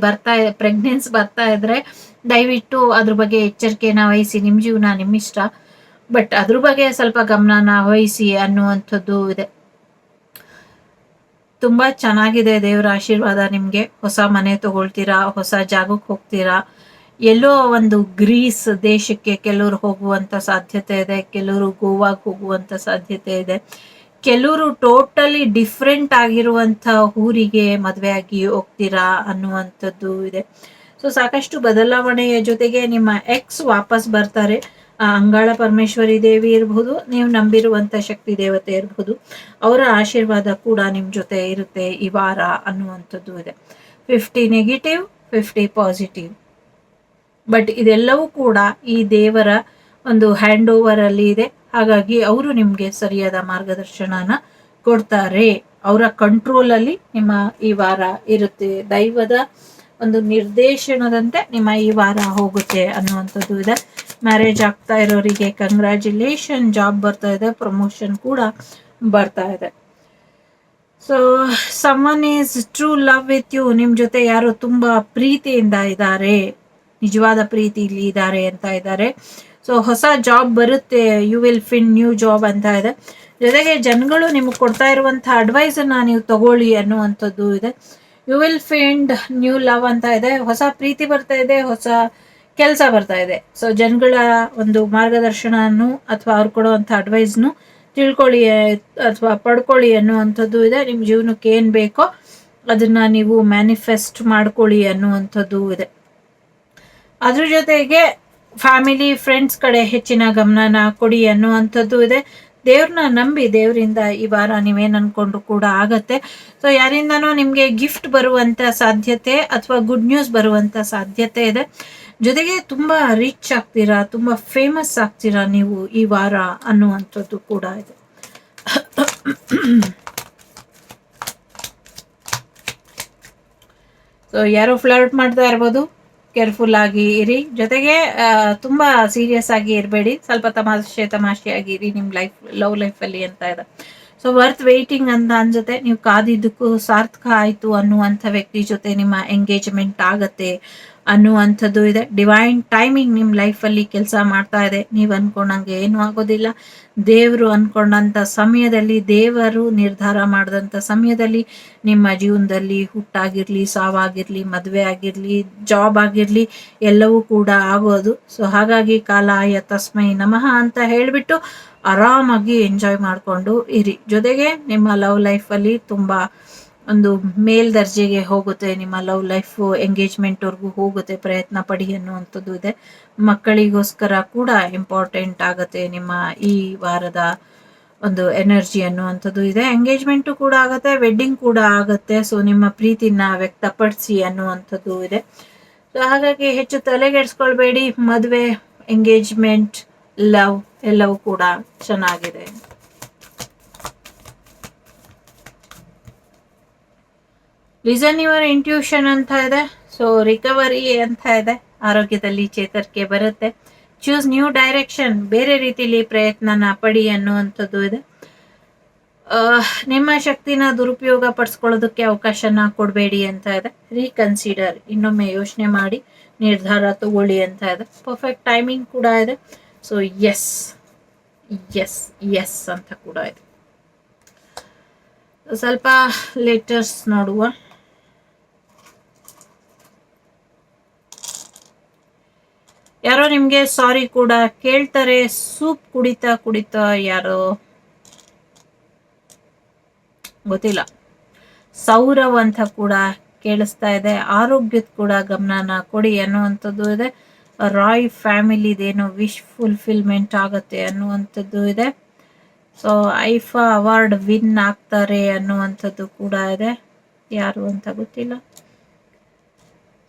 ಬರ್ತಾ ಇದ್ರೆ ದಯವಿಟ್ಟು ಅದ್ರ ಬಗ್ಗೆ ಎಚ್ಚರಿಕೆನ ವಹಿಸಿ. ನಿಮ್ಮ ಜೀವನ ನಿಮ್ಮಿಷ್ಟ, ಬಟ್ ಅದ್ರ ಬಗ್ಗೆ ಸ್ವಲ್ಪ ಗಮನನ ವಹಿಸಿ ಅನ್ನುವಂಥದ್ದು ಇದೆ. ತುಂಬ ಚೆನ್ನಾಗಿದೆ ದೇವರ ಆಶೀರ್ವಾದ ನಿಮಗೆ. ಹೊಸ ಮನೆ ತಗೊಳ್ತೀರಾ, ಹೊಸ ಜಾಗಕ್ಕೆ ಹೋಗ್ತೀರಾ, ಎಲ್ಲೋ ಒಂದು ಗ್ರೀಸ್ ದೇಶಕ್ಕೆ ಕೆಲವರು ಹೋಗುವಂಥ ಸಾಧ್ಯತೆ ಇದೆ, ಕೆಲವರು ಗೋವಾಗೆ ಹೋಗುವಂಥ ಸಾಧ್ಯತೆ ಇದೆ, ಕೆಲವರು ಟೋಟಲಿ ಡಿಫ್ರೆಂಟ್ ಆಗಿರುವಂಥ ಊರಿಗೆ ಮದುವೆ ಆಗಿ ಹೋಗ್ತೀರಾ ಅನ್ನುವಂಥದ್ದು ಇದೆ. ಸೊ ಸಾಕಷ್ಟು ಬದಲಾವಣೆಯ ಜೊತೆಗೆ ನಿಮ್ಮ ಎಕ್ಸ್ ವಾಪಸ್ ಬರ್ತಾರೆ. ಅಂಗಾಳ ಪರಮೇಶ್ವರಿ ದೇವಿ ಇರಬಹುದು, ನೀವು ನಂಬಿರುವಂಥ ಶಕ್ತಿ ದೇವತೆ ಇರಬಹುದು, ಅವರ ಆಶೀರ್ವಾದ ಕೂಡ ನಿಮ್ಮ ಜೊತೆ ಇರುತ್ತೆ ಈ ವಾರ ಅನ್ನುವಂಥದ್ದು ಇದೆ. 50 ನೆಗೆಟಿವ್, 50 ಪಾಸಿಟಿವ್. ಬಟ್ ಇದೆಲ್ಲವೂ ಕೂಡ ಈ ದೇವರ ಒಂದು ಹ್ಯಾಂಡ್ ಓವರ್ ಅಲ್ಲಿ ಇದೆ. ಹಾಗಾಗಿ ಅವರು ನಿಮಗೆ ಸರಿಯಾದ ಮಾರ್ಗದರ್ಶನನ ಕೊಡ್ತಾರೆ. ಅವರ ಕಂಟ್ರೋಲಲ್ಲಿ ನಿಮ್ಮ ಈ ವಾರ ಇರುತ್ತೆ. ದೈವದ ಒಂದು ನಿರ್ದೇಶನದಂತೆ ನಿಮ್ಮ ಈ ವಾರ ಹೋಗುತ್ತೆ ಅನ್ನುವಂಥದ್ದು ಇದೆ. ಮ್ಯಾರೇಜ್ ಆಗ್ತಾ ಇರೋರಿಗೆ ಕಂಗ್ರ್ಯಾಚುಲೇಷನ್, ಜಾಬ್ ಬರ್ತಾ ಇದೆ, ಪ್ರಮೋಷನ್ ಕೂಡ ಬರ್ತಾ ಇದೆ. So someone is true love with you. ನಿಮ್ಮ ಜೊತೆ ಯಾರು ತುಂಬ ಪ್ರೀತಿಯಿಂದ ಇದ್ದಾರೆ, ನಿಜವಾದ ಪ್ರೀತಿಲಿ ಇದ್ದಾರೆ ಅಂತ ಇದ್ದಾರೆ. ಸೊ ಹೊಸ ಜಾಬ್ ಬರುತ್ತೆ, you will find new job ಅಂತ ಇದೆ. ಜೊತೆಗೆ ಜನಗಳು ನಿಮಗೆ ಕೊಡ್ತಾ ಇರುವಂಥ ಅಡ್ವೈಸನ್ನು ನೀವು ತಗೊಳ್ಳಿ ಅನ್ನುವಂಥದ್ದು ಇದೆ. You will find new love ಅಂತ ಇದೆ. ಹೊಸ ಪ್ರೀತಿ ಬರ್ತಾ ಇದೆ, ಹೊಸ ಕೆಲಸ ಬರ್ತಾ ಇದೆ. ಸೊ ಜನಗಳ ಒಂದು ಮಾರ್ಗದರ್ಶನನು ಅಥವಾ ಅವ್ರು ಕೊಡುವಂಥ ಅಡ್ವೈಸ್ನು ತಿಳ್ಕೊಳ್ಳಿ ಅಥವಾ ಪಡ್ಕೊಳ್ಳಿ ಅನ್ನುವಂಥದ್ದು ಇದೆ. ನಿಮ್ಮ ಜೀವನಕ್ಕೆ ಏನು ಬೇಕೋ ಅದನ್ನ ನೀವು ಮ್ಯಾನಿಫೆಸ್ಟ್ ಮಾಡ್ಕೊಳ್ಳಿ ಅನ್ನುವಂಥದ್ದು ಇದೆ. ಅದ್ರ ಜೊತೆಗೆ ಫ್ಯಾಮಿಲಿ ಫ್ರೆಂಡ್ಸ್ ಕಡೆ ಹೆಚ್ಚಿನ ಗಮನನ ಕೊಡಿ ಅನ್ನುವಂಥದ್ದು ಇದೆ. ದೇವ್ರನ್ನ ನಂಬಿ ದೇವರಿಂದ ಈ ವಾರ ನೀವೇನು ಅನ್ಕೊಂಡು ಕೂಡ ಆಗತ್ತೆ. ಸೊ ಯಾರಿಂದನೋ ನಿಮಗೆ ಗಿಫ್ಟ್ ಬರುವಂತ ಸಾಧ್ಯತೆ ಅಥವಾ ಗುಡ್ ನ್ಯೂಸ್ ಬರುವಂತ ಸಾಧ್ಯತೆ ಇದೆ. ಜೊತೆಗೆ ತುಂಬಾ ರಿಚ್ ಆಗ್ತೀರಾ, ತುಂಬಾ ಫೇಮಸ್ ಆಗ್ತೀರಾ ನೀವು ಈ ವಾರ ಅನ್ನುವಂಥದ್ದು ಕೂಡ ಇದೆ. ಸೊ ಯಾರೋ ಫ್ಲರ್ಟ್ ಮಾಡ್ತಾ ಇರ್ಬೋದು, ಕೇರ್ಫುಲ್ ಆಗಿ ಇರಿ. ಜೊತೆಗೆ ತುಂಬಾ ಸೀರಿಯಸ್ ಆಗಿ ಇರಬೇಡಿ, ಸ್ವಲ್ಪ ತಮಾಷೆಯಾಗಿ ಇರಿ ನಿಮ್ಮ ಲವ್ ಲೈಫಲ್ಲಿ ಅಂತ ಇದೆ. ಸೊ ವರ್ತ್ ವೇಟಿಂಗ್ ಅಂತ ಅನ್ಸುತ್ತೆ. ನೀವು ಕಾದಿದ್ದಕ್ಕೂ ಸಾರ್ಥಕ ಆಯ್ತು ಅನ್ನುವಂಥ ವ್ಯಕ್ತಿ ಜೊತೆ ನಿಮ್ಮ ಎಂಗೇಜ್ಮೆಂಟ್ ಆಗತ್ತೆ ಅನ್ನುವಂಥದ್ದು ಇದೆ. ಡಿವೈನ್ ಟೈಮಿಂಗ್ ನಿಮ್ಮ ಲೈಫಲ್ಲಿ ಕೆಲಸ ಮಾಡ್ತಾ ಇದೆ. ನೀವು ಅನ್ಕೊಂಡಂಗೆ ಏನೂ ಆಗೋದಿಲ್ಲ. ದೇವರು ಅನ್ಕೊಂಡಂಥ ಸಮಯದಲ್ಲಿ, ದೇವರು ನಿರ್ಧಾರ ಮಾಡಿದಂಥ ಸಮಯದಲ್ಲಿ ನಿಮ್ಮ ಜೀವನದಲ್ಲಿ ಹುಟ್ಟಾಗಿರ್ಲಿ, ಸಾವಾಗಿರ್ಲಿ, ಮದುವೆ ಆಗಿರ್ಲಿ, ಜಾಬ್ ಆಗಿರ್ಲಿ, ಎಲ್ಲವೂ ಕೂಡ ಆಗೋದು. ಸೊ ಹಾಗಾಗಿ ಕಾಲಾಯ ತಸ್ಮೈ ನಮಃ ಅಂತ ಹೇಳಿಬಿಟ್ಟು ಆರಾಮಾಗಿ ಎಂಜಾಯ್ ಮಾಡಿಕೊಂಡು ಇರಿ. ಜೊತೆಗೆ ನಿಮ್ಮ ಲವ್ ಲೈಫಲ್ಲಿ ತುಂಬ ಒಂದು ಮೇಲ್ದರ್ಜೆಗೆ ಹೋಗುತ್ತೆ. ನಿಮ್ಮ ಲವ್ ಲೈಫು ಎಂಗೇಜ್ಮೆಂಟ್ವರೆಗೂ ಹೋಗುತ್ತೆ. ಪ್ರಯತ್ನ ಪಡಿ ಅನ್ನುವಂಥದ್ದು ಇದೆ. ಮಕ್ಕಳಿಗೋಸ್ಕರ ಕೂಡ ಇಂಪಾರ್ಟೆಂಟ್ ಆಗುತ್ತೆ ನಿಮ್ಮ ಈ ವಾರದ ಒಂದು ಎನರ್ಜಿ ಅನ್ನುವಂಥದ್ದು ಇದೆ. ಎಂಗೇಜ್ಮೆಂಟು ಕೂಡ ಆಗುತ್ತೆ, ವೆಡ್ಡಿಂಗ್ ಕೂಡ ಆಗುತ್ತೆ. ಸೊ ನಿಮ್ಮ ಪ್ರೀತಿನ ವ್ಯಕ್ತಪಡಿಸಿ ಅನ್ನುವಂಥದ್ದು ಇದೆ. ಸೊ ಹಾಗಾಗಿ ಹೆಚ್ಚು ತಲೆಗೆಡ್ಸ್ಕೊಳ್ಬೇಡಿ. ಮದುವೆ, ಎಂಗೇಜ್ಮೆಂಟ್, ಲವ್ ಎಲ್ಲವೂ ಕೂಡ ಚೆನ್ನಾಗಿದೆ. ಲಿಸನ್ ಯುವರ್ ಇಂಟ್ಯೂಷನ್ ಅಂತ ಇದೆ. ಸೊ ರಿಕವರಿ ಅಂತ ಇದೆ. ಆರೋಗ್ಯದಲ್ಲಿ ಚೇತರಿಕೆ ಬರುತ್ತೆ. ಚೂಸ್ ನ್ಯೂ ಡೈರೆಕ್ಷನ್, ಬೇರೆ ರೀತಿಲಿ ಪ್ರಯತ್ನನ ಪಡಿ ಅನ್ನುವಂಥದ್ದು ಇದೆ. ನಿಮ್ಮ ಶಕ್ತಿನ ದುರುಪಯೋಗ ಪಡಿಸ್ಕೊಳ್ಳೋದಕ್ಕೆ ಅವಕಾಶನ ಕೊಡಬೇಡಿ ಅಂತ ಇದೆ. ರೀಕನ್ಸಿಡರ್, ಇನ್ನೊಮ್ಮೆ ಯೋಚನೆ ಮಾಡಿ ನಿರ್ಧಾರ ತಗೊಳ್ಳಿ ಅಂತ ಇದೆ. ಪರ್ಫೆಕ್ಟ್ ಟೈಮಿಂಗ್ ಕೂಡ ಇದೆ. ಸೊ ಎಸ್ ಎಸ್ ಎಸ್ ಅಂತ ಕೂಡ ಇದೆ. ಸ್ವಲ್ಪ ಲೆಟರ್ಸ್ ನೋಡುವ. ಯಾರೋ ನಿಮ್ಗೆ ಸಾರಿ ಕೂಡ ಕೇಳ್ತಾರೆ. ಸೂಪ್ ಕುಡಿತಾ ಯಾರೋ ಗೊತ್ತಿಲ್ಲ, ಸೌರವ್ ಅಂತ ಕೂಡ ಕೇಳಿಸ್ತಾ ಇದೆ. ಆರೋಗ್ಯದ ಕೂಡ ಗಮನನ ಕೊಡಿ ಅನ್ನುವಂಥದ್ದು ಇದೆ. ರಾಯ್ ಫ್ಯಾಮಿಲಿದೇನೋ ವಿಶ್ ಫುಲ್ಫಿಲ್ಮೆಂಟ್ ಆಗುತ್ತೆ ಅನ್ನುವಂಥದ್ದು ಇದೆ. ಸೊ ಐಫಾ ಅವಾರ್ಡ್ ವಿನ್ ಆಗ್ತಾರೆ ಅನ್ನುವಂಥದ್ದು ಕೂಡ ಇದೆ. ಯಾರು ಅಂತ ಗೊತ್ತಿಲ್ಲ.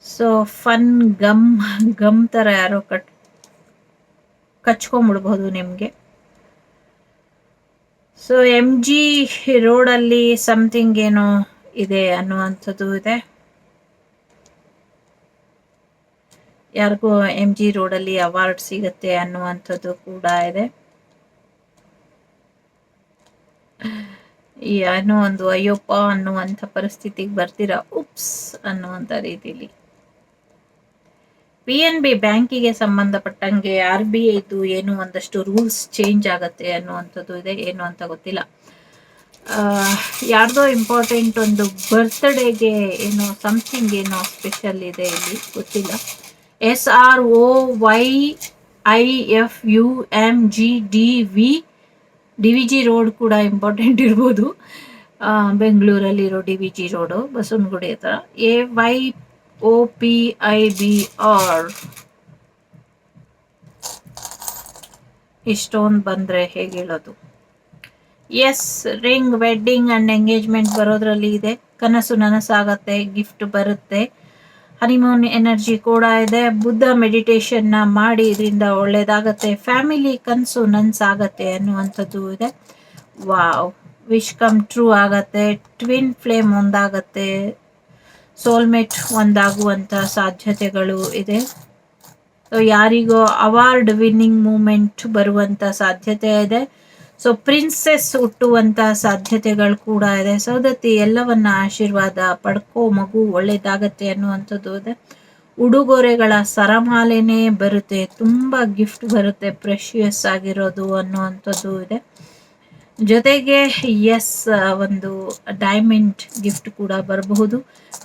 ಸೊ ಫನ್ ಗಮ್ ಥರ ಯಾರೋ ಕಚ್ಕೊಂಡ್ಬಿಡ್ಬೋದು ನಿಮಗೆ. ಸೊ MG ರೋಡಲ್ಲಿ ಸಮಥಿಂಗ್ ಏನೋ ಇದೆ ಅನ್ನುವಂಥದ್ದು ಇದೆ. ಯಾರಿಗೂ MG ರೋಡಲ್ಲಿ ಅವಾರ್ಡ್ ಸಿಗುತ್ತೆ ಅನ್ನುವಂಥದ್ದು ಕೂಡ ಇದೆ. ಏನೋ ಒಂದು ಅಯ್ಯಪ್ಪ ಅನ್ನುವಂಥ ಪರಿಸ್ಥಿತಿಗೆ ಬರ್ತೀರಾ, ಉಪ್ಸ್ ಅನ್ನುವಂಥ ರೀತಿಲಿ. PNB ಬ್ಯಾಂಕಿಗೆ ಸಂಬಂಧಪಟ್ಟಂಗೆ RBIದು ಏನು ಒಂದಷ್ಟು ರೂಲ್ಸ್ ಚೇಂಜ್ ಆಗತ್ತೆ ಅನ್ನುವಂಥದ್ದು ಇದೆ. ಏನು ಅಂತ ಗೊತ್ತಿಲ್ಲ. ಯಾರ್ದೋ ಇಂಪಾರ್ಟೆಂಟ್ ಒಂದು ಬರ್ತ್ಡೇಗೆ ಏನೋ ಸಮಥಿಂಗ್ ಏನೋ ಸ್ಪೆಷಲ್ ಇದೆ ಇಲ್ಲಿ, ಗೊತ್ತಿಲ್ಲ. DVG ರೋಡ್ ಕೂಡ ಇಂಪಾರ್ಟೆಂಟ್ ಇರ್ಬೋದು. ಬೆಂಗಳೂರಲ್ಲಿರೋ DVG ರೋಡು, ಬಸವನಗುಡಿ ಹತ್ರ. AYOPIBR ಇಷ್ಟೊಂದು ಬಂದರೆ ಹೇಗೆ ಹೇಳೋದು. Yes, ring, wedding and engagement ಬರೋದ್ರಲ್ಲಿ ಇದೆ. ಕನಸು ನನಸಾಗತ್ತೆ, ಗಿಫ್ಟ್ ಬರುತ್ತೆ. ಹನಿಮೂನ್ ಎನರ್ಜಿ ಕೂಡ ಇದೆ. ಬುದ್ಧ ಮೆಡಿಟೇಷನ್ನ ಮಾಡಿ, ಇದರಿಂದ ಒಳ್ಳೇದಾಗತ್ತೆ. ಫ್ಯಾಮಿಲಿ ಕನಸು ನನಸಾಗತ್ತೆ ಅನ್ನುವಂಥದ್ದು ಇದೆ. ವಾವ್, ವಿಶ್ ಕಮ್ ಟ್ರೂ ಆಗತ್ತೆ. ಟ್ವಿನ್ ಫ್ಲೇಮ್ ಒಂದಾಗತ್ತೆ. ಸೋಲ್ಮೇಟ್ ಒಂದಾಗುವಂಥ ಸಾಧ್ಯತೆಗಳು ಇದೆ. ಯಾರಿಗೋ ಅವಾರ್ಡ್ ವಿನ್ನಿಂಗ್ ಮೂಮೆಂಟ್ ಬರುವಂಥ ಸಾಧ್ಯತೆ ಇದೆ. ಸೊ ಪ್ರಿನ್ಸೆಸ್ ಹುಟ್ಟುವಂಥ ಸಾಧ್ಯತೆಗಳು ಕೂಡ ಇದೆ. ಸೌದತ್ತಿ ಎಲ್ಲವನ್ನ ಆಶೀರ್ವಾದ ಪಡ್ಕೋ ಮಗು, ಒಳ್ಳೇದಾಗತ್ತೆ ಅನ್ನುವಂಥದ್ದು ಇದೆ. ಉಡುಗೊರೆಗಳ ಸರಮಾಲೆನೇ ಬರುತ್ತೆ, ತುಂಬ ಗಿಫ್ಟ್ ಬರುತ್ತೆ, ಪ್ರೆಷಿಯಸ್ ಆಗಿರೋದು ಅನ್ನುವಂಥದ್ದು ಇದೆ. ಜೊತೆಗೆ ಎಸ್, ಒಂದು ಡೈಮಂಡ್ ಗಿಫ್ಟ್ ಕೂಡ ಬರಬಹುದು.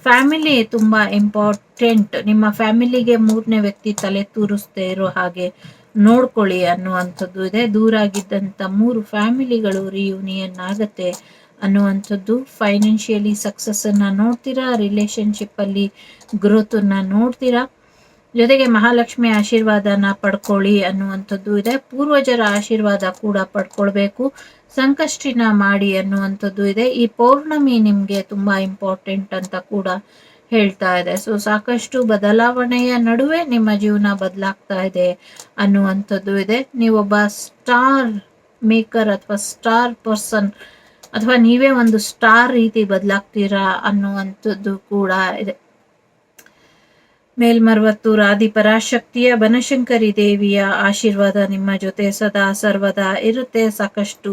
ಫ್ಯಾಮಿಲಿ ತುಂಬ ಇಂಪಾರ್ಟೆಂಟ್. ನಿಮ್ಮ ಫ್ಯಾಮಿಲಿಗೆ ಮೂರನೇ ವ್ಯಕ್ತಿ ತಲೆ ತೂರಿಸ್ದೇ ಇರೋ ಹಾಗೆ ನೋಡ್ಕೊಳ್ಳಿ ಅನ್ನುವಂಥದ್ದು ಇದೆ. ದೂರ ಆಗಿದ್ದಂಥ 3 ಫ್ಯಾಮಿಲಿಗಳು ರಿಯೂನಿಯನ್ ಆಗತ್ತೆ ಅನ್ನುವಂಥದ್ದು. ಫೈನಾನ್ಷಿಯಲಿ ಸಕ್ಸಸ್ಸನ್ನು ನೋಡ್ತೀರಾ, ರಿಲೇಶನ್ಶಿಪ್ಪಲ್ಲಿ ಗ್ರೋತನ್ನು ನೋಡ್ತೀರಾ, ಜೊತೆಗೆ ಮಹಾಲಕ್ಷ್ಮಿ ಆಶೀರ್ವಾದನ ಪಡ್ಕೊಳ್ಳಿ ಅನ್ನುವಂಥದ್ದು ಇದೆ. ಪೂರ್ವಜರ ಆಶೀರ್ವಾದ ಕೂಡ ಪಡ್ಕೊಳ್ಬೇಕು, ಸಂಕಷ್ಟಿನ ಮಾಡಿ ಅನ್ನುವಂಥದ್ದು ಇದೆ. ಈ ಪೌರ್ಣಮಿ ನಿಮಗೆ ತುಂಬಾ ಇಂಪಾರ್ಟೆಂಟ್ ಅಂತ ಕೂಡ ಹೇಳ್ತಾ ಇದೆ. ಸೊ ಸಾಕಷ್ಟು ಬದಲಾವಣೆಯ ನಡುವೆ ನಿಮ್ಮ ಜೀವನ ಬದಲಾಗ್ತಾ ಇದೆ ಅನ್ನುವಂಥದ್ದು ಇದೆ. ನೀವೊಬ್ಬ ಸ್ಟಾರ್ ಮೇಕರ್ ಅಥವಾ ಸ್ಟಾರ್ ಪರ್ಸನ್ ಅಥವಾ ನೀವೇ ಒಂದು ಸ್ಟಾರ್ ರೀತಿ ಬದಲಾಗ್ತೀರಾ ಅನ್ನುವಂಥದ್ದು ಕೂಡ ಇದೆ. ಮೇಲ್ಮರ್ವತ್ತೂರು ಆದಿಪರಾಶಕ್ತಿಯ ಬನಶಂಕರಿ ದೇವಿಯ ಆಶೀರ್ವಾದ ನಿಮ್ಮ ಜೊತೆ ಸದಾ ಸರ್ವದಾ ಇರುತ್ತೆ. ಸಾಕಷ್ಟು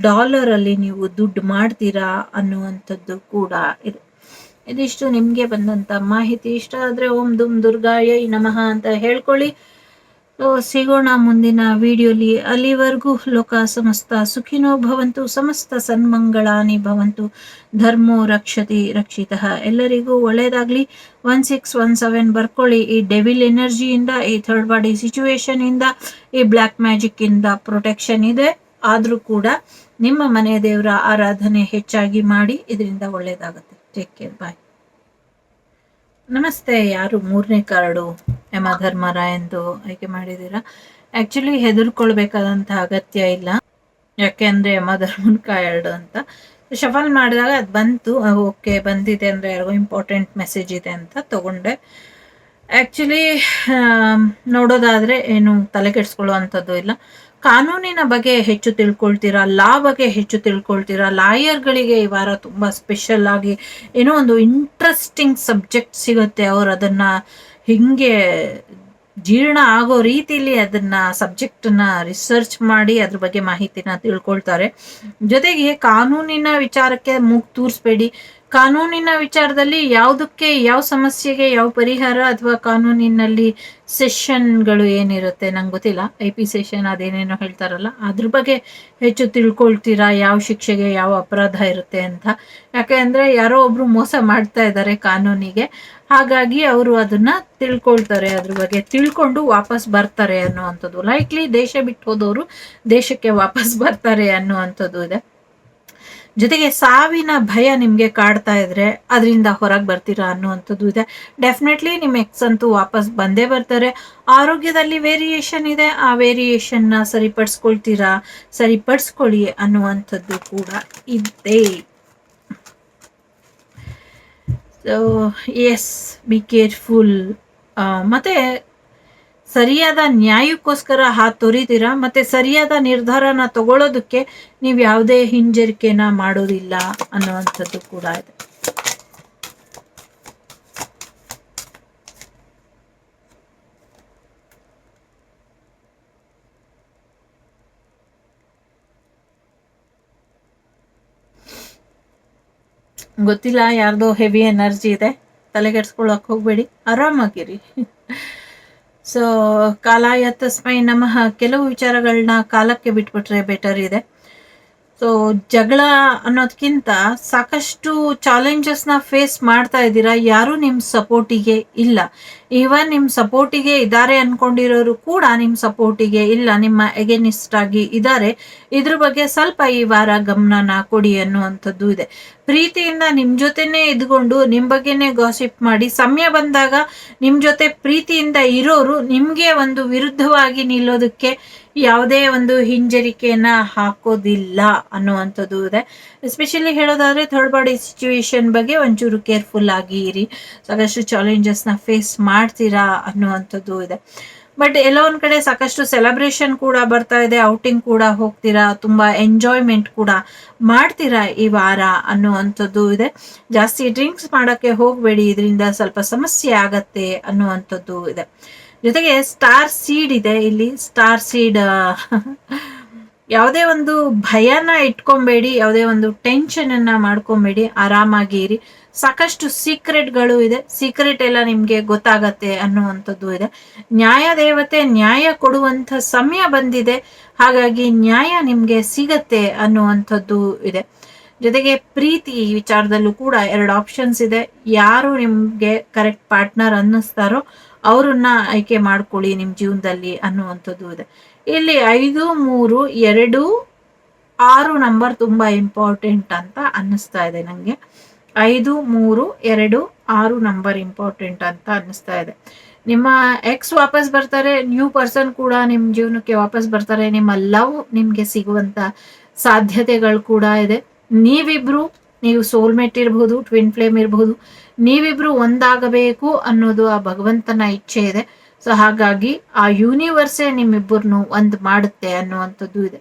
ಡಾಲರ್ ಅಲ್ಲಿ ನೀವು ದುಡ್ಡು ಮಾಡ್ತೀರಾ ಅನ್ನುವಂಥದ್ದು ಕೂಡ ಇದೆ. ಇದಿಷ್ಟು ನಿಮಗೆ ಬಂದಂತ ಮಾಹಿತಿ. ಇಷ್ಟ ಆದ್ರೆ ಓಂ ದುಮ್ ದುರ್ಗಾಯೈ ನಮಃ ಅಂತ ಹೇಳ್ಕೊಳ್ಳಿ. ಸಿಗೋಣ ಮುಂದಿನ ವಿಡಿಯೋಲಿ. ಅಲ್ಲಿವರೆಗೂ ಲೋಕ ಸಮಸ್ತ ಸುಖಿನೋ ಭವಂತು, ಸಮಸ್ತ ಸನ್ಮಂಗಳಾನಿ ಭವಂತು, ಧರ್ಮೋ ರಕ್ಷತಿ ರಕ್ಷಿತಃ. ಎಲ್ಲರಿಗೂ ಒಳ್ಳೇದಾಗ್ಲಿ. 1617 ಬರ್ಕೊಳ್ಳಿ. ಈ ಡೆವಿಲ್ ಎನರ್ಜಿಯಿಂದ, ಈ ಥರ್ಡ್ ಪಾರ್ಟಿ ಸಿಚುವೇಶನ್ ಇಂದ, ಈ ಬ್ಲ್ಯಾಕ್ ಮ್ಯಾಜಿಕ್ ಇಂದ ಪ್ರೊಟೆಕ್ಷನ್ ಇದೆ. ಆದ್ರೂ ಕೂಡ ನಿಮ್ಮ ಮನೆ ದೇವರ ಆರಾಧನೆ ಹೆಚ್ಚಾಗಿ ಮಾಡಿ, ಇದರಿಂದ ಒಳ್ಳೇದಾಗುತ್ತೆ. ಟೇಕ್ ಕೇರ್, ಬಾಯ್. ನಮಸ್ತೆ. ಯಾರು 3ನೇ ಕಾರ್ಡು ಯಮಧರ್ಮರಾಯಂದು ಆಯ್ಕೆ ಮಾಡಿದ್ದೀರಾ? ಆಕ್ಚುಲಿ ಹೆದರ್ಕೊಳ್ಬೇಕಾದಂತ ಅಗತ್ಯ ಇಲ್ಲ, ಯಾಕೆಂದ್ರೆ ಯಮಧರ್ಮನ್ ಕಾರ್ಡ್ ಅಂತ ಶಫಲ್ ಮಾಡಿದಾಗ ಅದು ಬಂತು. ಓಕೆ ಬಂದಿದೆ ಅಂದ್ರೆ ಯಾರಿಗೋ ಇಂಪಾರ್ಟೆಂಟ್ ಮೆಸೇಜ್ ಇದೆ ಅಂತ ತಗೊಂಡೆ. ಆಕ್ಚುಲಿ ನೋಡೋದಾದ್ರೆ ಏನು ತಲೆ ಕೆಡಿಸ್ಕೊಳ್ಳುವಂಥದ್ದು ಇಲ್ಲ. ಕಾನೂನಿನ ಬಗ್ಗೆ ಹೆಚ್ಚು ತಿಳ್ಕೊಳ್ತೀರಾ, ಲಾ ಬಗ್ಗೆ ಹೆಚ್ಚು ತಿಳ್ಕೊಳ್ತೀರಾ. ಲಾಯರ್ಗಳಿಗೆ ಈ ವಾರ ತುಂಬಾ ಸ್ಪೆಷಲ್ ಆಗಿ ಏನೋ ಒಂದು ಇಂಟ್ರೆಸ್ಟಿಂಗ್ ಸಬ್ಜೆಕ್ಟ್ ಸಿಗುತ್ತೆ. ಅವ್ರು ಅದನ್ನ ಹಿಂಗೆ ಜೀರ್ಣ ಆಗೋ ರೀತಿಲಿ ಅದನ್ನ ಸಬ್ಜೆಕ್ಟನ್ನ ರಿಸರ್ಚ್ ಮಾಡಿ ಅದ್ರ ಬಗ್ಗೆ ಮಾಹಿತಿನ ತಿಳ್ಕೊಳ್ತಾರೆ. ಜೊತೆಗೆ ಕಾನೂನಿನ ವಿಚಾರಕ್ಕೆ ಮೂಗು ತೂರಿಸ್ಬೇಡಿ. ಕಾನೂನಿನ ವಿಚಾರದಲ್ಲಿ ಯಾವುದಕ್ಕೆ ಯಾವ ಸಮಸ್ಯೆಗೆ ಯಾವ ಪರಿಹಾರ ಅಥವಾ ಕಾನೂನಿನಲ್ಲಿ ಸೆಷನ್ಗಳು ಏನಿರುತ್ತೆ ನಂಗೆ ಗೊತ್ತಿಲ್ಲ, IP ಸೆಷನ್ ಅದೇನೇನೋ ಹೇಳ್ತಾರಲ್ಲ ಅದ್ರ ಬಗ್ಗೆ ಹೆಚ್ಚು ತಿಳ್ಕೊಳ್ತೀರಾ, ಯಾವ ಶಿಕ್ಷೆಗೆ ಯಾವ ಅಪರಾಧ ಇರುತ್ತೆ ಅಂತ. ಯಾಕೆ ಅಂದ್ರೆ ಯಾರೋ ಒಬ್ರು ಮೋಸ ಮಾಡ್ತಾ ಇದ್ದಾರೆ ಕಾನೂನಿಗೆ, ಹಾಗಾಗಿ ಅವರು ಅದನ್ನ ತಿಳ್ಕೊಳ್ತಾರೆ, ಅದ್ರ ಬಗ್ಗೆ ತಿಳ್ಕೊಂಡು ವಾಪಸ್ ಬರ್ತಾರೆ ಅನ್ನುವಂಥದ್ದು. ಲೈಕ್ಲಿ ದೇಶ ಬಿಟ್ಟು ಹೋದವರು ದೇಶಕ್ಕೆ ವಾಪಸ್ ಬರ್ತಾರೆ ಅನ್ನುವಂಥದ್ದು ಇದೆ. ಜೊತೆಗೆ ಸಾವಿನ ಭಯ ನಿಮ್ಗೆ ಕಾಡ್ತಾ ಇದ್ರೆ ಅದರಿಂದ ಹೊರಗೆ ಬರ್ತೀರಾ ಅನ್ನುವಂಥದ್ದು ಇದೆ. ಡೆಫಿನೆಟ್ಲಿ ನಿಮ್ಮ ಎಕ್ಸ್ ಅಂತೂ ವಾಪಸ್ ಬಂದೇ ಬರ್ತಾರೆ. ಆರೋಗ್ಯದಲ್ಲಿ ವೇರಿಯೇಷನ್ ಇದೆ, ಆ ವೇರಿಯೇಷನ್ನ ಸರಿಪಡಿಸ್ಕೊಳ್ಳಿ ಅನ್ನುವಂಥದ್ದು ಕೂಡ ಇದೆ. So yes, be careful. ಮತ್ತೆ ಸರಿಯಾದ ನ್ಯಾಯಕ್ಕೋಸ್ಕರ ತೊರಿತೀರಾ, ಮತ್ತೆ ಸರಿಯಾದ ನಿರ್ಧಾರನ ತಗೊಳ್ಳೋದಕ್ಕೆ ನೀವು ಯಾವುದೇ ಹಿಂಜರಿಕೆನ ಮಾಡೋದಿಲ್ಲ ಅನ್ನುವಂಥದ್ದು ಕೂಡ ಇದೆ. ಗೊತ್ತಿಲ್ಲ, ಯಾರ್ದೋ ಹೆವಿ ಎನರ್ಜಿ ಇದೆ, ತಲೆಗೆಡ್ಸ್ಕೊಳಕ್ ಹೋಗ್ಬೇಡಿ, ಆರಾಮಾಗಿರಿ. ಸೊ ಕಾಲಾಯ ತಸ್ಮೈ ನಮಃ. ಕೆಲವು ವಿಚಾರಗಳನ್ನ ಕಾಲಕ್ಕೆ ಬಿಟ್ಬಿಟ್ರೆ ಬೆಟರ್ ಇದೆ. ಸೊ ಜಗಳ ಅನ್ನೋದಕ್ಕಿಂತ ಸಾಕಷ್ಟು ಚಾಲೆಂಜಸ್ನ ಫೇಸ್ ಮಾಡ್ತಾ ಇದ್ದೀರಾ, ಯಾರು ನಿಮ್ಮ ಸಪೋರ್ಟಿಗೆ ಇಲ್ಲ. ಈವನ್ ನಿಮ್ಮ ಸಪೋರ್ಟಿಗೆ ಇದ್ದಾರೆ ಅನ್ಕೊಂಡಿರೋರು ಕೂಡ ನಿಮ್ಮ ಸಪೋರ್ಟಿಗೆ ಇಲ್ಲ, ನಿಮ್ಮ ಎಗೇನಿಸ್ಟ್ ಆಗಿ ಇದ್ದಾರೆ. ಇದ್ರ ಬಗ್ಗೆ ಸ್ವಲ್ಪ ಈ ವಾರ ಗಮನನ ಕೊಡಿ ಅನ್ನುವಂಥದ್ದು ಇದೆ. ಪ್ರೀತಿಯಿಂದ ನಿಮ್ ಜೊತೆನೆ ಇದ್ಕೊಂಡು ನಿಮ್ ಬಗ್ಗೆನೆ ಗಾಸಿಪ್ ಮಾಡಿ, ಸಮಯ ಬಂದಾಗ ನಿಮ್ ಜೊತೆ ಪ್ರೀತಿಯಿಂದ ಇರೋರು ನಿಮ್ಗೆ ಒಂದು ವಿರುದ್ಧವಾಗಿ ನಿಲ್ಲೋದಕ್ಕೆ ಯಾವುದೇ ಒಂದು ಹಿಂಜರಿಕೆಯನ್ನ ಹಾಕೋದಿಲ್ಲ ಅನ್ನುವಂಥದ್ದು ಇದೆ. ಎಸ್ಪೆಷಲಿ ಹೇಳೋದಾದ್ರೆ ಥರ್ಡ್ ಪಾರ್ಟಿ ಸಿಚುವೇಶನ್ ಬಗ್ಗೆ ಒಂಚೂರು ಕೇರ್ಫುಲ್ ಆಗಿ ಇರಿ. ಸಾಕಷ್ಟು ಚಾಲೆಂಜಸ್ನ ಫೇಸ್ ಮಾಡ್ತೀರಾ ಅನ್ನುವಂಥದ್ದು ಇದೆ. ಬಟ್ ಎಲ್ಲೋ ಒಂದ್ ಕಡೆ ಸಾಕಷ್ಟು ಸೆಲೆಬ್ರೇಷನ್ ಕೂಡ ಬರ್ತಾ ಇದೆ, ಔಟಿಂಗ್ ಕೂಡ ಹೋಗ್ತೀರಾ, ತುಂಬಾ ಎಂಜಾಯ್ಮೆಂಟ್ ಕೂಡ ಮಾಡ್ತೀರಾ ಈ ವಾರ ಅನ್ನುವಂಥದ್ದು ಇದೆ. ಜಾಸ್ತಿ ಡ್ರಿಂಕ್ಸ್ ಮಾಡಕ್ಕೆ ಹೋಗ್ಬೇಡಿ, ಇದರಿಂದ ಸ್ವಲ್ಪ ಸಮಸ್ಯೆ ಆಗತ್ತೆ ಅನ್ನುವಂಥದ್ದು ಇದೆ. ಜೊತೆಗೆ ಸ್ಟಾರ್ ಸೀಡ್ ಇದೆ ಇಲ್ಲಿ. ಸ್ಟಾರ್ ಸೀಡ್ ಯಾವುದೇ ಒಂದು ಭಯನ ಇಟ್ಕೊಬೇಡಿ, ಯಾವುದೇ ಒಂದು ಟೆನ್ಷನ್ ಅನ್ನ ಮಾಡ್ಕೊಬೇಡಿ, ಆರಾಮಾಗಿ ಇರಿ. ಸಾಕಷ್ಟು ಸೀಕ್ರೆಟ್ಗಳು ಇದೆ, ಸೀಕ್ರೆಟ್ ಎಲ್ಲ ನಿಮ್ಗೆ ಗೊತ್ತಾಗತ್ತೆ ಅನ್ನುವಂಥದ್ದು ಇದೆ. ನ್ಯಾಯ ದೇವತೆ ನ್ಯಾಯ ಕೊಡುವಂಥ ಸಮಯ ಬಂದಿದೆ, ಹಾಗಾಗಿ ನ್ಯಾಯ ನಿಮ್ಗೆ ಸಿಗತ್ತೆ ಅನ್ನುವಂಥದ್ದು ಇದೆ. ಜೊತೆಗೆ ಪ್ರೀತಿ ವಿಚಾರದಲ್ಲೂ ಕೂಡ 2 ಆಪ್ಷನ್ಸ್ ಇದೆ. ಯಾರು ನಿಮ್ಗೆ ಕರೆಕ್ಟ್ ಪಾರ್ಟ್ನರ್ ಅನ್ನಿಸ್ತಾರೋ ಅವ್ರನ್ನ ಆಯ್ಕೆ ಮಾಡ್ಕೊಳ್ಳಿ ನಿಮ್ ಜೀವನದಲ್ಲಿ ಅನ್ನುವಂಥದ್ದು ಇದೆ. ಇಲ್ಲಿ 5, 3, 2, 6 ನಂಬರ್ ತುಂಬಾ ಇಂಪಾರ್ಟೆಂಟ್ ಅಂತ ಅನ್ನಿಸ್ತಾ ಇದೆ ನಂಗೆ. 5, 3, 2, 6 ನಂಬರ್ ಇಂಪಾರ್ಟೆಂಟ್ ಅಂತ ಅನ್ನಿಸ್ತಾ ಇದೆ. ನಿಮ್ಮ ಎಕ್ಸ್ ವಾಪಸ್ ಬರ್ತಾರೆ, ನ್ಯೂ ಪರ್ಸನ್ ಕೂಡ ನಿಮ್ ಜೀವನಕ್ಕೆ ವಾಪಸ್ ಬರ್ತಾರೆ. ನಿಮ್ಮ ಲವ್ ನಿಮ್ಗೆ ಸಿಗುವಂತ ಸಾಧ್ಯತೆಗಳು ಕೂಡ ಇದೆ. ನೀವಿಬ್ರು, ನೀವು ಸೋಲ್ಮೇಟ್ ಇರಬಹುದು, ಟ್ವಿನ್ ಫ್ಲೇಮ್ ಇರಬಹುದು, ನೀವಿಬ್ರು ಒಂದಾಗಬೇಕು ಅನ್ನೋದು ಆ ಭಗವಂತನ ಇಚ್ಛೆ ಇದೆ. ಸೊ ಹಾಗಾಗಿ ಆ ಯೂನಿವರ್ಸೇ ನಿಮ್ಮಿಬ್ಬರನ್ನು ಒಂದ್ ಮಾಡುತ್ತೆ ಅನ್ನುವಂಥದ್ದು ಇದೆ.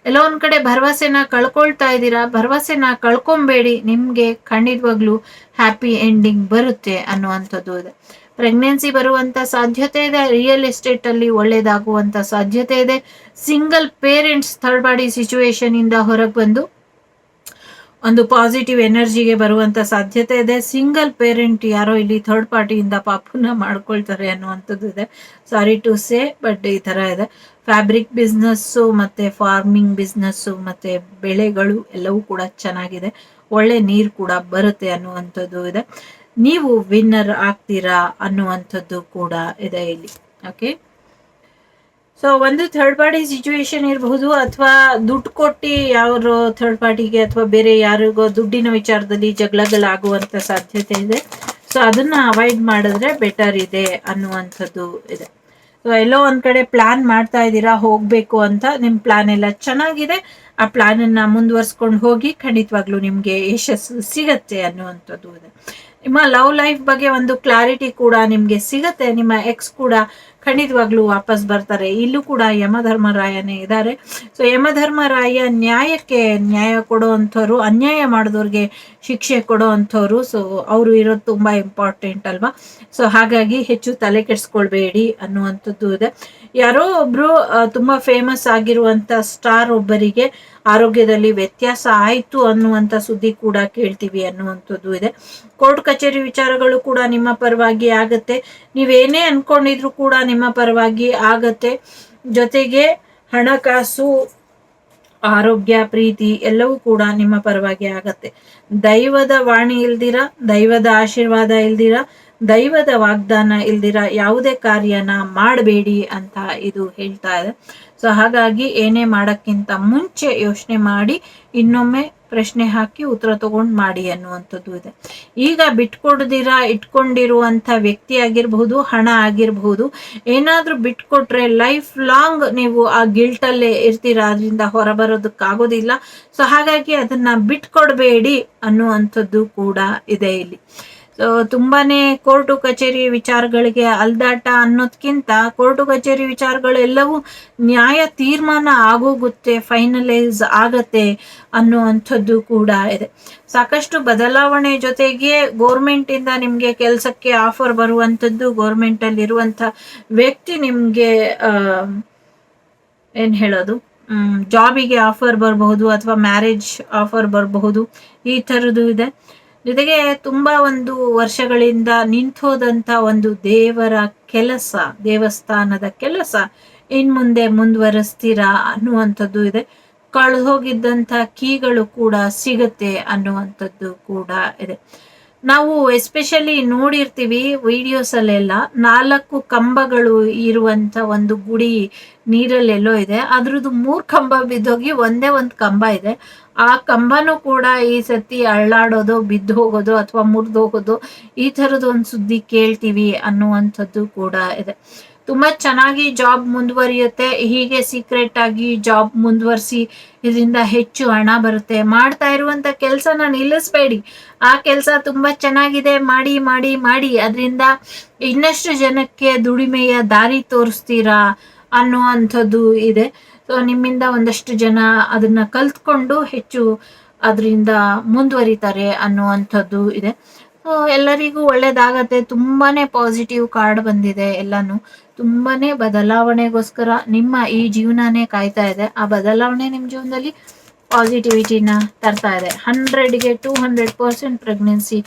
ಎಲ್ಲೋ ಒಂದ್ ಕಡೆ ಭರವಸೆನ ಕಳ್ಕೊಳ್ತಾ ಇದ್ದೀರಾ, ಭರವಸೆನ ಕಳ್ಕೊಂಬೇಡಿ, ನಿಮ್ಗೆ ಖಂಡಿತವಾಗ್ಲೂ ಹ್ಯಾಪಿ ಎಂಡಿಂಗ್ ಬರುತ್ತೆ ಅನ್ನುವಂಥದ್ದು ಇದೆ. ಪ್ರೆಗ್ನೆನ್ಸಿ ಬರುವಂತ ಸಾಧ್ಯತೆ ಇದೆ. ರಿಯಲ್ ಎಸ್ಟೇಟ್ ಅಲ್ಲಿ ಒಳ್ಳೇದಾಗುವಂತ ಸಾಧ್ಯತೆ ಇದೆ. Single parents third party situation ಇಂದ ಹೊರಗೆ ಬಂದು ಒಂದು ಪಾಸಿಟಿವ್ ಎನರ್ಜಿಗೆ ಬರುವಂತ ಸಾಧ್ಯತೆ ಇದೆ. ಸಿಂಗಲ್ ಪೇರೆಂಟ್ ಯಾರೋ ಇಲ್ಲಿ ಥರ್ಡ್ ಪಾರ್ಟಿಯಿಂದ ಪಾಪನ ಮಾಡ್ಕೊಳ್ತಾರೆ ಅನ್ನುವಂಥದ್ದು ಇದೆ. ಸಾರಿ ಟು ಸೇ, ಬಟ್ ಈ ತರ ಇದೆ. ಫ್ಯಾಬ್ರಿಕ್ ಬಿಸ್ನೆಸ್ಸು ಮತ್ತೆ ಫಾರ್ಮಿಂಗ್ ಬಿಸ್ನೆಸ್ಸು ಮತ್ತೆ ಬೆಳೆಗಳು ಎಲ್ಲವೂ ಕೂಡ ಚೆನ್ನಾಗಿದೆ. ಒಳ್ಳೆ ನೀರು ಕೂಡ ಬರುತ್ತೆ ಅನ್ನುವಂಥದ್ದು ಇದೆ. ನೀವು ವಿನ್ನರ್ ಆಗ್ತೀರಾ ಅನ್ನುವಂಥದ್ದು ಕೂಡ ಇದೆ ಇಲ್ಲಿ. ಓಕೆ, ಸೊ ಒಂದು ಥರ್ಡ್ ಪಾರ್ಟಿ ಸಿಚುವೇಶನ್ ಇರಬಹುದು, ಅಥವಾ ದುಡ್ಡು ಕೊಟ್ಟು ಯಾರು ಥರ್ಡ್ ಪಾರ್ಟಿಗೆ ಅಥವಾ ಬೇರೆ ಯಾರಿಗೋ ದುಡ್ಡಿನ ವಿಚಾರದಲ್ಲಿ ಜಗಳಗಳಾಗುವಂತ ಸಾಧ್ಯತೆ ಇದೆ. ಸೊ ಅದನ್ನ ಅವಾಯ್ಡ್ ಮಾಡಿದ್ರೆ ಬೆಟರ್ ಇದೆ ಅನ್ನುವಂಥದ್ದು ಇದೆ. ಸೊ ಎಲ್ಲೋ ಒಂದ್ ಕಡೆ ಪ್ಲಾನ್ ಮಾಡ್ತಾ ಇದ್ದೀರಾ ಹೋಗ್ಬೇಕು ಅಂತ, ನಿಮ್ ಪ್ಲಾನ್ ಎಲ್ಲ ಚೆನ್ನಾಗಿದೆ. ಆ ಪ್ಲಾನ್ ಅನ್ನ ಮುಂದುವರ್ಸ್ಕೊಂಡು ಹೋಗಿ, ಖಂಡಿತವಾಗ್ಲೂ ನಿಮ್ಗೆ ಯಶಸ್ಸು ಸಿಗತ್ತೆ ಅನ್ನುವಂಥದ್ದು ಇದೆ. ನಿಮ್ಮ ಲವ್ ಲೈಫ್ ಬಗ್ಗೆ ಒಂದು ಕ್ಲಾರಿಟಿ ಕೂಡ ನಿಮ್ಗೆ ಸಿಗತ್ತೆ. ನಿಮ್ಮ ಎಕ್ಸ್ ಕೂಡ ಖಂಡಿತವಾಗ್ಲೂ ವಾಪಸ್ ಬರ್ತಾರೆ. ಇಲ್ಲೂ ಕೂಡ ಯಮಧರ್ಮರಾಯನೇ ಇದ್ದಾರೆ. ಸೊ ಯಮಧರ್ಮರಾಯ ನ್ಯಾಯಕ್ಕೆ ನ್ಯಾಯ ಕೊಡೋ ಅಂಥವ್ರು, ಅನ್ಯಾಯ ಮಾಡಿದವ್ರಿಗೆ ಶಿಕ್ಷೆ ಕೊಡೋ ಅಂಥವ್ರು. ಸೊ ಅವರು ಇರೋದು ತುಂಬಾ ಇಂಪಾರ್ಟೆಂಟ್ ಅಲ್ವಾ. ಸೊ ಹಾಗಾಗಿ ಹೆಚ್ಚು ತಲೆ ಕೆಡಿಸ್ಕೊಳ್ಬೇಡಿ ಅನ್ನುವಂಥದ್ದು ಇದೆ. ಯಾರೋ ಒಬ್ರು ತುಂಬಾ ಫೇಮಸ್ ಆಗಿರುವಂತ ಸ್ಟಾರ್ ಒಬ್ಬರಿಗೆ ಆರೋಗ್ಯದಲ್ಲಿ ವ್ಯತ್ಯಾಸ ಆಯ್ತು ಅನ್ನುವಂತ ಸುದ್ದಿ ಕೂಡ ಕೇಳ್ತೀವಿ ಅನ್ನುವಂಥದ್ದು ಇದೆ. ಕೋರ್ಟ್ ಕಚೇರಿ ವಿಚಾರಗಳು ಕೂಡ ನಿಮ್ಮ ಪರವಾಗಿ ಆಗತ್ತೆ. ನೀವೇನೇ ಅನ್ಕೊಂಡಿದ್ರು ಕೂಡ ನಿಮ್ಮ ಪರವಾಗಿ ಆಗತ್ತೆ. ಜೊತೆಗೆ ಹಣಕಾಸು, ಆರೋಗ್ಯ, ಪ್ರೀತಿ ಎಲ್ಲವೂ ಕೂಡ ನಿಮ್ಮ ಪರವಾಗಿ ಆಗತ್ತೆ. ದೈವದ ವಾಣಿ ಇಲ್ದಿರ, ದೈವದ ಆಶೀರ್ವಾದ ಇಲ್ದಿರ, ದೈವದ ವಾಗ್ದಾನ ಇಲ್ದಿರ ಯಾವುದೇ ಕಾರ್ಯನ ಮಾಡಬೇಡಿ ಅಂತ ಇದು ಹೇಳ್ತಾ ಇದೆ. ಸೊ ಹಾಗಾಗಿ ಏನೇ ಮಾಡಕ್ಕಿಂತ ಮುಂಚೆ ಯೋಚನೆ ಮಾಡಿ ಇನ್ನೊಮ್ಮೆ ಪ್ರಶ್ನೆ ಹಾಕಿ ಉತ್ತರ ತಗೊಂಡು ಮಾಡಿ ಅನ್ನುವಂಥದ್ದು ಇದೆ. ಈಗ ಬಿಟ್ಕೊಡ್ದಿರ ಇಟ್ಕೊಂಡಿರುವಂತ ವ್ಯಕ್ತಿ ಆಗಿರಬಹುದು, ಹಣ ಆಗಿರಬಹುದು, ಏನಾದ್ರೂ ಬಿಟ್ಕೊಟ್ರೆ ಲೈಫ್ ಲಾಂಗ್ ನೀವು ಆ ಗಿಲ್ಟಲ್ಲೇ ಇರ್ತೀರಾ, ಅದರಿಂದ ಹೊರಬರೋದಕ್ಕಾಗೋದಿಲ್ಲ. ಸೊ ಹಾಗಾಗಿ ಅದನ್ನ ಬಿಟ್ಕೊಡ್ಬೇಡಿ ಅನ್ನುವಂಥದ್ದು ಕೂಡ ಇದೆ ಇಲ್ಲಿ. ಸೊ ತುಂಬಾನೇ ಕೋರ್ಟು ಕಚೇರಿ ವಿಚಾರಗಳಿಗೆ ಅಲ್ದಾಟ ಅನ್ನೋದ್ಕಿಂತ ಕೋರ್ಟು ಕಚೇರಿ ವಿಚಾರಗಳು ಎಲ್ಲವೂ ನ್ಯಾಯ ತೀರ್ಮಾನ ಆಗೋಗುತ್ತೆ, ಫೈನಲೈಸ್ ಆಗತ್ತೆ ಅನ್ನುವಂಥದ್ದು ಕೂಡ ಇದೆ. ಸಾಕಷ್ಟು ಬದಲಾವಣೆ ಜೊತೆಗೆ ಗೋರ್ಮೆಂಟ್ ಇಂದ ನಿಮ್ಗೆ ಕೆಲಸಕ್ಕೆ ಆಫರ್ ಬರುವಂಥದ್ದು, ಗೋರ್ಮೆಂಟ್ ಅಲ್ಲಿ ಇರುವಂತ ವ್ಯಕ್ತಿ ನಿಮ್ಗೆ ಏನ್ ಹೇಳೋದು, ಜಾಬಿಗೆ ಆಫರ್ ಬರಬಹುದು ಅಥವಾ ಮ್ಯಾರೇಜ್ ಆಫರ್ ಬರಬಹುದು, ಈ ತರದ್ದು ಇದೆ. ಜೊತೆಗೆ ತುಂಬಾ ಒಂದು ವರ್ಷಗಳಿಂದ ನಿಂತೋದಂತ ಒಂದು ದೇವರ ಕೆಲಸ, ದೇವಸ್ಥಾನದ ಕೆಲಸ ಇನ್ಮುಂದೆ ಮುಂದುವರಿಸ್ತೀರಾ ಅನ್ನುವಂಥದ್ದು ಇದೆ. ಕಳೆದೋಗಿದ್ದಂಥ ಕೀಗಳು ಕೂಡ ಸಿಗತ್ತೆ ಅನ್ನುವಂಥದ್ದು ಕೂಡ ಇದೆ. ನಾವು ಎಸ್ಪೆಷಲಿ ನೋಡಿರ್ತೀವಿ ವಿಡಿಯೋಸ್ ಅಲ್ಲೆಲ್ಲ 4 ಕಂಬಗಳು ಇರುವಂತ ಒಂದು ಗುಡಿ ನೀರಲ್ಲೆಲ್ಲೋ ಇದೆ. ಅದ್ರದ್ದು 3 ಕಂಬ ಬಿದ್ದೋಗಿ ಒಂದೇ ಒಂದು ಕಂಬ ಇದೆ. ಆ ಕಂಬನೂ ಕೂಡ ಈ ಸತಿ ಅಳ್ಳಾಡೋದು, ಬಿದ್ದು ಹೋಗೋದು ಅಥವಾ ಮುರಿದು ಹೋಗೋದು, ಈ ತರದ ಒಂದು ಸುದ್ದಿ ಕೇಳ್ತೀವಿ ಅನ್ನುವಂಥದ್ದು ಕೂಡ ಇದೆ. ತುಂಬಾ ಚೆನ್ನಾಗಿ ಜಾಬ್ ಮುಂದುವರಿಯುತ್ತೆ. ಹೀಗೆ ಸೀಕ್ರೆಟ್ ಆಗಿ ಜಾಬ್ ಮುಂದುವರಿಸಿ, ಇದರಿಂದ ಹೆಚ್ಚು ಹಣ ಬರುತ್ತೆ. ಮಾಡ್ತಾ ಇರುವಂತ ಕೆಲ್ಸನ ನಿಲ್ಲಿಸ್ಬೇಡಿ. ಆ ಕೆಲಸ ತುಂಬಾ ಚೆನ್ನಾಗಿದೆ, ಮಾಡಿ ಮಾಡಿ ಮಾಡಿ ಅದರಿಂದ ಇನ್ನಷ್ಟು ಜನಕ್ಕೆ ದುಡಿಮೆಯ ದಾರಿ ತೋರಿಸ್ತೀರಾ ಅನ್ನುವಂಥದ್ದು ಇದೆ. ಸೊ ನಿಮ್ಮಿಂದ ಒಂದಷ್ಟು ಜನ ಅದನ್ನ ಕಲ್ತ್ಕೊಂಡು ಹೆಚ್ಚು ಅದರಿಂದ ಮುಂದುವರಿತಾರೆ ಅನ್ನುವಂಥದ್ದು ಇದೆ. ಸೊ ಎಲ್ಲರಿಗೂ ಒಳ್ಳೇದಾಗತ್ತೆ. ತುಂಬಾನೇ ಪಾಸಿಟಿವ್ ಕಾರ್ಡ್ ಬಂದಿದೆ. ಎಲ್ಲಾನು ತುಂಬಾನೇ ಬದಲಾವಣೆಗೋಸ್ಕರ ನಿಮ್ಮ ಈ ಜೀವನನೇ ಕಾಯ್ತಾ ಇದೆ. ಆ ಬದಲಾವಣೆ ನಿಮ್ ಜೀವನದಲ್ಲಿ ಪಾಸಿಟಿವಿಟಿನ ತರ್ತಾ ಇದೆ. 100ಗೆ 200% ಪ್ರೆಗ್ನೆನ್ಸಿ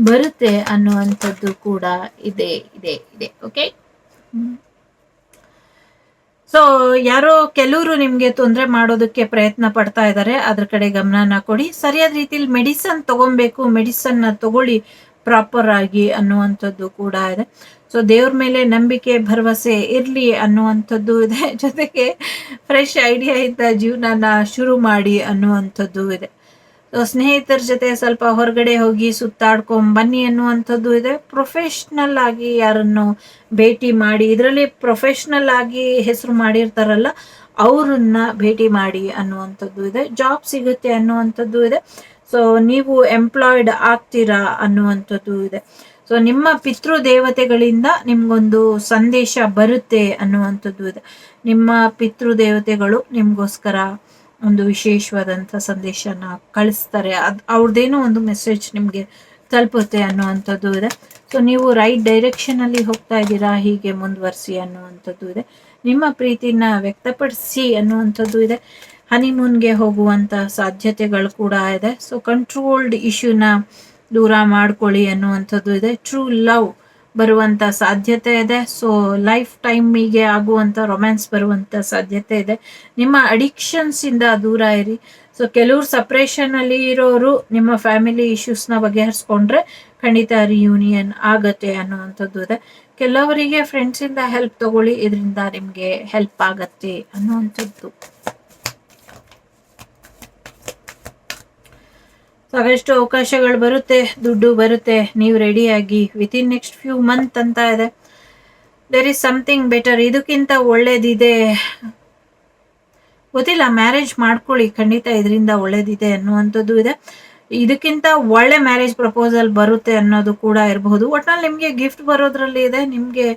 ಬರುತ್ತೆ ಅನ್ನುವಂಥದ್ದು ಕೂಡ ಇದೆ ಇದೆ ಇದೆ. ಓಕೆ, ಸೊ ಯಾರೋ ಕೆಲವರು ನಿಮ್ಗೆ ತೊಂದರೆ ಮಾಡೋದಕ್ಕೆ ಪ್ರಯತ್ನ ಪಡ್ತಾ ಇದ್ದಾರೆ. ಅದ್ರ ಕಡೆ ಗಮನನ ಕೊಡಿ. ಸರಿಯಾದ ರೀತಿಲಿ ಮೆಡಿಸನ್ ತಗೊಬೇಕು, ಮೆಡಿಸನ್ನ ತಗೊಳ್ಳಿ ಪ್ರಾಪರ್ ಆಗಿ ಅನ್ನುವಂಥದ್ದು ಕೂಡ ಇದೆ. ಸೊ ದೇವ್ರ ಮೇಲೆ ನಂಬಿಕೆ ಭರವಸೆ ಇರ್ಲಿ ಅನ್ನುವಂಥದ್ದು ಇದೆ. ಜೊತೆಗೆ ಫ್ರೆಶ್ ಐಡಿಯಾ ಇದ್ದ ಜೀವನನ ಶುರು ಮಾಡಿ ಅನ್ನುವಂಥದ್ದು ಇದೆ. ಸೊ ಸ್ನೇಹಿತರ ಜೊತೆ ಸ್ವಲ್ಪ ಹೊರಗಡೆ ಹೋಗಿ ಸುತ್ತಾಡ್ಕೊಂಡ್ ಬನ್ನಿ ಅನ್ನುವಂಥದ್ದು ಇದೆ. ಪ್ರೊಫೆಷ್ನಲ್ ಆಗಿ ಯಾರನ್ನು ಭೇಟಿ ಮಾಡಿ, ಇದರಲ್ಲಿ ಪ್ರೊಫೆಷ್ನಲ್ ಆಗಿ ಹೆಸರು ಮಾಡಿರ್ತಾರಲ್ಲ ಅವ್ರನ್ನ ಭೇಟಿ ಮಾಡಿ ಅನ್ನುವಂಥದ್ದು ಇದೆ. ಜಾಬ್ ಸಿಗುತ್ತೆ ಅನ್ನುವಂಥದ್ದು ಇದೆ. ಸೊ ನೀವು ಎಂಪ್ಲಾಯ್ಡ್ ಆಗ್ತೀರಾ ಅನ್ನುವಂಥದ್ದು ಇದೆ. ಸೊ ನಿಮ್ಮ ಪಿತೃ ದೇವತೆಗಳಿಂದ ನಿಮ್ಗೊಂದು ಸಂದೇಶ ಬರುತ್ತೆ ಅನ್ನುವಂಥದ್ದು ಇದೆ. ನಿಮ್ಮ ಪಿತೃ ದೇವತೆಗಳು ನಿಮ್ಗೋಸ್ಕರ ಒಂದು ವಿಶೇಷವಾದಂಥ ಸಂದೇಶನ ಕಳಿಸ್ತಾರೆ. ಅವ್ರದ್ದೇನೋ ಒಂದು ಮೆಸೇಜ್ ನಿಮಗೆ ತಲುಪುತ್ತೆ ಅನ್ನುವಂಥದ್ದು ಇದೆ. ಸೊ ನೀವು ರೈಟ್ ಡೈರೆಕ್ಷನಲ್ಲಿ ಹೋಗ್ತಾ ಇದ್ದೀರಾ, ಹೀಗೆ ಮುಂದುವರಿಸಿ ಅನ್ನುವಂಥದ್ದು ಇದೆ. ನಿಮ್ಮ ಪ್ರೀತಿನ ವ್ಯಕ್ತಪಡಿಸಿ ಅನ್ನುವಂಥದ್ದು ಇದೆ. ಹನಿಮೂನ್ಗೆ ಹೋಗುವಂಥ ಸಾಧ್ಯತೆಗಳು ಕೂಡ ಇದೆ. ಸೊ ಕಂಟ್ರೋಲ್ಡ್ ಇಶ್ಯೂನ ದೂರ ಮಾಡ್ಕೊಳ್ಳಿ ಅನ್ನುವಂಥದ್ದು ಇದೆ. ಟ್ರೂ ಲವ್ ಬರುವಂಥ ಸಾಧ್ಯತೆ ಇದೆ. ಸೊ ಲೈಫ್ ಟೈಮಿಗೆ ಆಗುವಂಥ ರೊಮ್ಯಾನ್ಸ್ ಬರುವಂಥ ಸಾಧ್ಯತೆ ಇದೆ. ನಿಮ್ಮ ಅಡಿಕ್ಷನ್ಸಿಂದ ದೂರ ಇರಿ. ಸೊ ಕೆಲವ್ರು ಸಪ್ರೇಷನಲ್ಲಿ ಇರೋರು ನಿಮ್ಮ ಫ್ಯಾಮಿಲಿ ಇಶ್ಯೂಸ್ನ ಬಗೆಹರಿಸ್ಕೊಂಡ್ರೆ ಖಂಡಿತ ರಿಯೂನಿಯನ್ ಆಗತ್ತೆ ಅನ್ನುವಂಥದ್ದು ಇದೆ. ಕೆಲವರಿಗೆ ಫ್ರೆಂಡ್ಸಿಂದ ಹೆಲ್ಪ್ ತಗೊಳ್ಳಿ, ಇದರಿಂದ ನಿಮಗೆ ಹೆಲ್ಪ್ ಆಗತ್ತೆ ಅನ್ನುವಂಥದ್ದು. ಸಾಕಷ್ಟು ಅವಕಾಶಗಳು ಬರುತ್ತೆ, ದುಡ್ಡು ಬರುತ್ತೆ, ನೀವು ರೆಡಿಯಾಗಿ ವಿತಿನ್ ನೆಕ್ಸ್ಟ್ ಫ್ಯೂ ಮಂತ್ ಅಂತ ಇದೆ. ದೇರ್ ಇಸ್ ಸಮಥಿಂಗ್ ಬೆಟರ್, ಇದಕ್ಕಿಂತ ಒಳ್ಳೇದಿದೆ ಗೊತ್ತಿಲ್ಲ. ಮ್ಯಾರೇಜ್ ಮಾಡ್ಕೊಳ್ಳಿ, ಖಂಡಿತ ಇದರಿಂದ ಒಳ್ಳೇದಿದೆ ಅನ್ನುವಂಥದ್ದು ಇದೆ. ಇದಕ್ಕಿಂತ ಒಳ್ಳೆ ಮ್ಯಾರೇಜ್ ಪ್ರಪೋಸಲ್ ಬರುತ್ತೆ ಅನ್ನೋದು ಕೂಡ ಇರಬಹುದು. ಒಟ್ನಲ್ಲಿ ನಿಮಗೆ ಗಿಫ್ಟ್ ಬರೋದ್ರಲ್ಲಿ ಇದೆ, ನಿಮಗೆ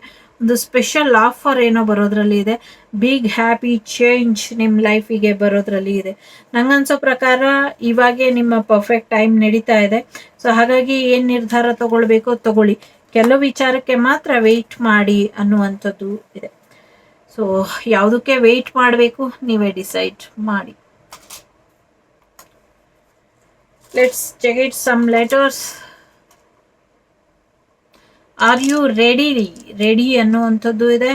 ಒಂದು ಸ್ಪೆಷಲ್ ಆಫರ್ ಏನೋ ಬರೋದ್ರಲ್ಲಿ ಇದೆ. ಬಿಗ್ ಹ್ಯಾಪಿ ಚೇಂಜ್ ನಿಮ್ಮ ಲೈಫಿಗೆ ಬರೋದ್ರಲ್ಲಿ ಇದೆ. ನಂಗನ್ಸೋ ಪ್ರಕಾರ ಇವಾಗೆ ನಿಮ್ಮ ಪರ್ಫೆಕ್ಟ್ ಟೈಮ್ ನಡೀತಾ ಇದೆ. ಸೊ ಹಾಗಾಗಿ ಏನು ನಿರ್ಧಾರ ತಗೊಳ್ಬೇಕೋ ತಗೊಳ್ಳಿ, ಕೆಲವು ವಿಚಾರಕ್ಕೆ ಮಾತ್ರ ವೆಯ್ಟ್ ಮಾಡಿ ಅನ್ನುವಂಥದ್ದು ಇದೆ. ಸೊ ಯಾವುದಕ್ಕೆ ವೆಯ್ಟ್ ಮಾಡಬೇಕು ನೀವೇ ಡಿಸೈಡ್ ಮಾಡಿ. Let's check it some letters. Are you ready ಅನ್ನುವಂಥದ್ದು ಇದೆ.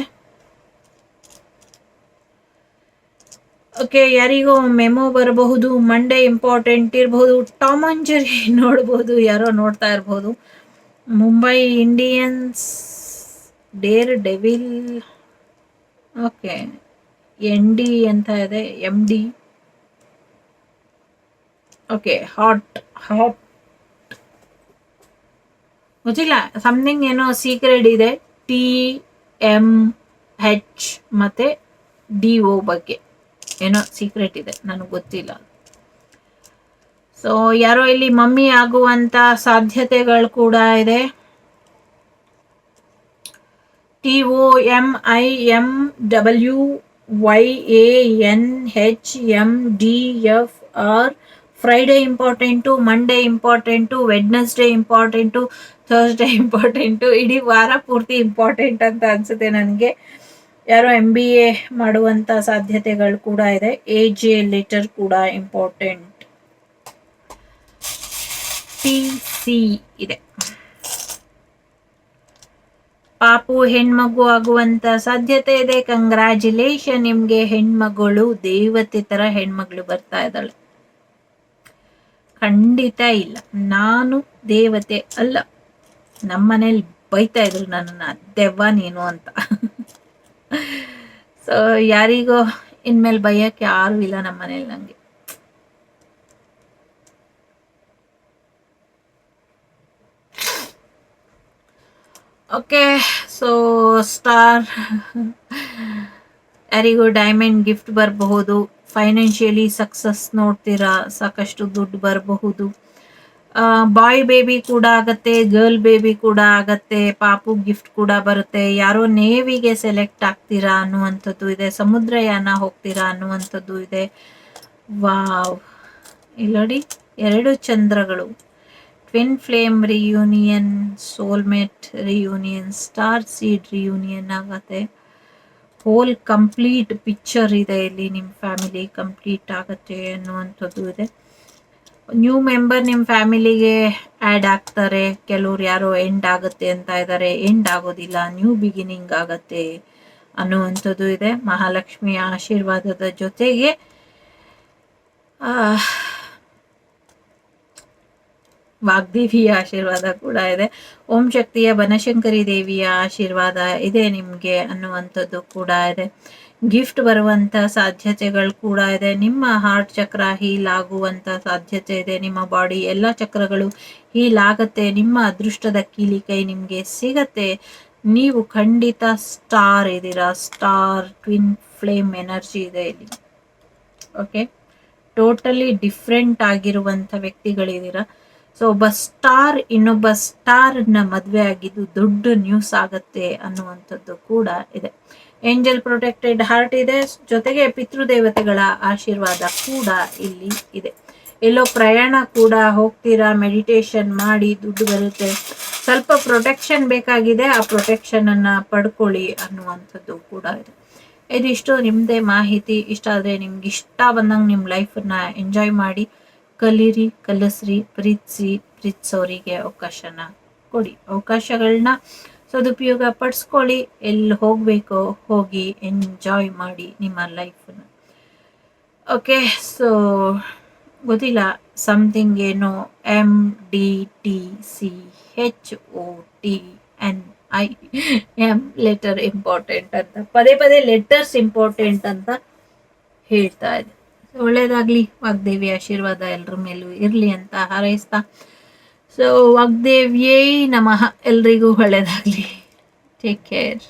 ಓಕೆ, ಯಾರಿಗೋ ಮೆಮೊ ಬರಬಹುದು, ಮಂಡೇ ಇಂಪಾರ್ಟೆಂಟ್ ಇರಬಹುದು, ಟಾಮ್ ಅಂಡ್ ಜೆರ್ರಿ ನೋಡ್ಬೋದು, ಯಾರೋ ನೋಡ್ತಾ ಇರಬಹುದು. Mumbai Indians, daredevil, okay, ND ಅಂತ ಇದೆ, MD, ಓಕೆ, ಹಾಟ್ ಗೊತ್ತಿಲ್ಲ, ಸಮಥಿಂಗ್ ಏನೋ ಸೀಕ್ರೆಟ್ ಇದೆ. TMH ಮತ್ತೆ DO ಬಗ್ಗೆ ಏನೋ ಸೀಕ್ರೆಟ್ ಇದೆ, ನನಗೆ ಗೊತ್ತಿಲ್ಲ. ಸೊ ಯಾರೋ ಇಲ್ಲಿ ಮಮ್ಮಿ ಆಗುವಂತ ಸಾಧ್ಯತೆಗಳು ಕೂಡ ಇದೆ. TOMIMWYANHMDFR. Friday important, Monday important, Wednesday important, Thursday important, ಇಡೀ ವಾರ ಪೂರ್ತಿ ಇಂಪಾರ್ಟೆಂಟ್ ಅಂತ ಅನ್ಸುತ್ತೆ ನನಗೆ. ಯಾರೋ MBA ಮಾಡುವಂಥ ಸಾಧ್ಯತೆಗಳು ಕೂಡ ಇದೆ. AJ ಲೆಟರ್ ಕೂಡ ಇಂಪಾರ್ಟೆಂಟ್. TC ಇದೆ. ಪಾಪು ಹೆಣ್ಮಗು ಆಗುವಂತ ಸಾಧ್ಯತೆ ಇದೆ. ಕಂಗ್ರ್ಯಾಚುಲೇಷನ್, ನಿಮ್ಗೆ ಹೆಣ್ಮಗಳು ದೇವತೆ ತರ ಹೆಣ್ಮಗಳು ಬರ್ತಾ ಇದ್ದಾಳೆ. ಖಂಡಿತ ಇಲ್ಲ, ನಾನು ದೇವತೆ ಅಲ್ಲ. ನಮ್ಮನೇಲಿ ಬೈತಾ ಇದ್ರು ನನ್ನನ್ನ, ದೆವ್ವ ನೀನು ಅಂತ. ಸೊ ಯಾರಿಗೋ ಇನ್ಮೇಲೆ ಬೈಯಕ್ಕೆ ಯಾರು ಇಲ್ಲ ನಮ್ಮನೇಲಿ ನಂಗೆ. ಓಕೆ, ಸೊ ಸ್ಟಾರ್, ಯಾರಿಗೂ ಡೈಮಂಡ್ ಗಿಫ್ಟ್ ಬರಬಹುದು. ಫೈನಾನ್ಷಿಯಲಿ ಸಕ್ಸಸ್ ನೋಡ್ತೀರಾ, ಸಾಕಷ್ಟು ದುಡ್ಡು ಬರಬಹುದು. ಬಾಯ್ ಬೇಬಿ ಕೂಡ ಆಗತ್ತೆ, ಗರ್ಲ್ ಬೇಬಿ ಕೂಡ ಆಗತ್ತೆ, ಪಾಪು ಗಿಫ್ಟ್ ಕೂಡ ಬರುತ್ತೆ. ಯಾರೋ ನೇವಿಗೆ ಸೆಲೆಕ್ಟ್ ಆಗ್ತೀರಾ ಅನ್ನುವಂಥದ್ದು ಇದೆ. ಸಮುದ್ರಯಾನ ಹೋಗ್ತೀರಾ ಅನ್ನುವಂಥದ್ದು ಇದೆ. ವಾವ್, ಇಲ್ಲಡಿ 2 ಚಂದ್ರಗಳು. Twin flame reunion, soulmate reunion, star seed reunion ಆಗತ್ತೆ. ಹೋಲ್ ಕಂಪ್ಲೀಟ್ ಪಿಕ್ಚರ್ ಇದೆ ಇಲ್ಲಿ. ನಿಮ್ಮ ಫ್ಯಾಮಿಲಿ ಕಂಪ್ಲೀಟ್ ಆಗತ್ತೆ ಅನ್ನುವಂಥದ್ದು ಇದೆ. ನ್ಯೂ ಮೆಂಬರ್ ನಿಮ್ಮ ಫ್ಯಾಮಿಲಿಗೆ ಆ್ಯಡ್ ಆಗ್ತಾರೆ. ಕೆಲವ್ರು ಯಾರೋ ಎಂಡ್ ಆಗುತ್ತೆ ಅಂತ ಇದ್ದಾರೆ, ಎಂಡ್ ಆಗೋದಿಲ್ಲ, ನ್ಯೂ ಬಿಗಿನಿಂಗ್ ಆಗತ್ತೆ ಅನ್ನುವಂಥದ್ದು ಇದೆ. ಮಹಾಲಕ್ಷ್ಮಿಯ ಆಶೀರ್ವಾದದ ಜೊತೆಗೆ ವಾಗ್ದೇವಿಯ ಆಶೀರ್ವಾದ ಕೂಡ ಇದೆ. ಓಂ ಶಕ್ತಿಯ ಬನಶಂಕರಿ ದೇವಿಯ ಆಶೀರ್ವಾದ ಇದೆ ನಿಮಗೆ ಅನ್ನುವಂಥದ್ದು ಕೂಡ ಇದೆ. ಗಿಫ್ಟ್ ಬರುವಂತ ಸಾಧ್ಯತೆಗಳು ಕೂಡ ಇದೆ. ನಿಮ್ಮ ಹಾರ್ಟ್ ಚಕ್ರ ಹೀಲ್ ಆಗುವಂತ ಸಾಧ್ಯತೆ ಇದೆ. ನಿಮ್ಮ ಬಾಡಿ ಎಲ್ಲ ಚಕ್ರಗಳು ಹೀಲ್ ಆಗತ್ತೆ. ನಿಮ್ಮ ಅದೃಷ್ಟದ ಕೀಲಿ ಕೈ ನಿಮ್ಗೆ ಸಿಗತ್ತೆ. ನೀವು ಖಂಡಿತ ಸ್ಟಾರ್ ಇದ್ದೀರಾ. ಸ್ಟಾರ್ ಟ್ವಿನ್ ಫ್ಲೇಮ್ ಎನರ್ಜಿ ಇದೆ ಇಲ್ಲಿ. ಓಕೆ, ಟೋಟಲಿ ಡಿಫ್ರೆಂಟ್ ಆಗಿರುವಂತ ವ್ಯಕ್ತಿಗಳಿದ್ದೀರಾ. ಸೊ ಒಬ್ಬ ಸ್ಟಾರ್ ಇನ್ನೊಬ್ಬ ಸ್ಟಾರ್ನ ಮದುವೆ ಆಗಿದ್ದು ದೊಡ್ಡ ನ್ಯೂಸ್ ಆಗತ್ತೆ ಅನ್ನುವಂಥದ್ದು ಕೂಡ ಇದೆ. ಏಂಜಲ್ ಪ್ರೊಟೆಕ್ಟೆಡ್ ಹಾರ್ಟ್ ಇದೆ. ಜೊತೆಗೆ ಪಿತೃದೇವತೆಗಳ ಆಶೀರ್ವಾದ ಕೂಡ ಇಲ್ಲಿ ಇದೆ. ಎಲ್ಲೋ ಪ್ರಯಾಣ ಕೂಡ ಹೋಗ್ತೀರಾ, ಮೆಡಿಟೇಷನ್ ಮಾಡಿ ದುಡ್ಡು ಬರುತ್ತೆ. ಸ್ವಲ್ಪ ಪ್ರೊಟೆಕ್ಷನ್ ಬೇಕಾಗಿದೆ, ಆ ಪ್ರೊಟೆಕ್ಷನ್ ಅನ್ನ ಪಡ್ಕೊಳ್ಳಿ ಅನ್ನುವಂಥದ್ದು ಕೂಡ ಇದೆ. ಇದಿಷ್ಟು ನಿಮ್ಮದೇ ಮಾಹಿತಿ. ಇಷ್ಟ ಆದರೆ ನಿಮ್ಗೆ ಇಷ್ಟ ಬಂದಂಗೆ ನಿಮ್ಮ ಲೈಫನ್ನ ಎಂಜಾಯ್ ಮಾಡಿ, ಕಲೀರಿ, ಕಲಿಸ್ರಿ, ಪ್ರೀತಿಸೋರಿಗೆ ಅವಕಾಶನ ಕೊಡಿ. ಅವಕಾಶಗಳನ್ನ ಸದುಪಯೋಗ ಪಡಿಸ್ಕೊಳ್ಳಿ. ಎಲ್ಲಿ ಹೋಗಬೇಕೋ ಹೋಗಿ ಎಂಜಾಯ್ ಮಾಡಿ ನಿಮ್ಮ ಲೈಫನ್ನ. ಓಕೆ, ಸೊ ಗೊತ್ತಿಲ್ಲ ಸಮಥಿಂಗ್ ಏನೋ MDTCHOTNIM ಲೆಟರ್ ಇಂಪಾರ್ಟೆಂಟ್ ಅಂತ ಪದೇ ಪದೇ ಲೆಟರ್ಸ್ ಇಂಪಾರ್ಟೆಂಟ್ ಅಂತ ಹೇಳ್ತಾ ಇದೆ. ಒಳ್ಳೇದಾಗ್ಲಿ, ವಾಗ್ದೇವಿ ಆಶೀರ್ವಾದ ಎಲ್ಲರ ಮೇಲೂ ಇರಲಿ ಅಂತ ಹಾರೈಸ್ತಾ, ಸೊ ವಾಗ್ದೇವಿಯೇ ನಮಃ. ಎಲ್ರಿಗೂ ಒಳ್ಳೇದಾಗ್ಲಿ. Take care.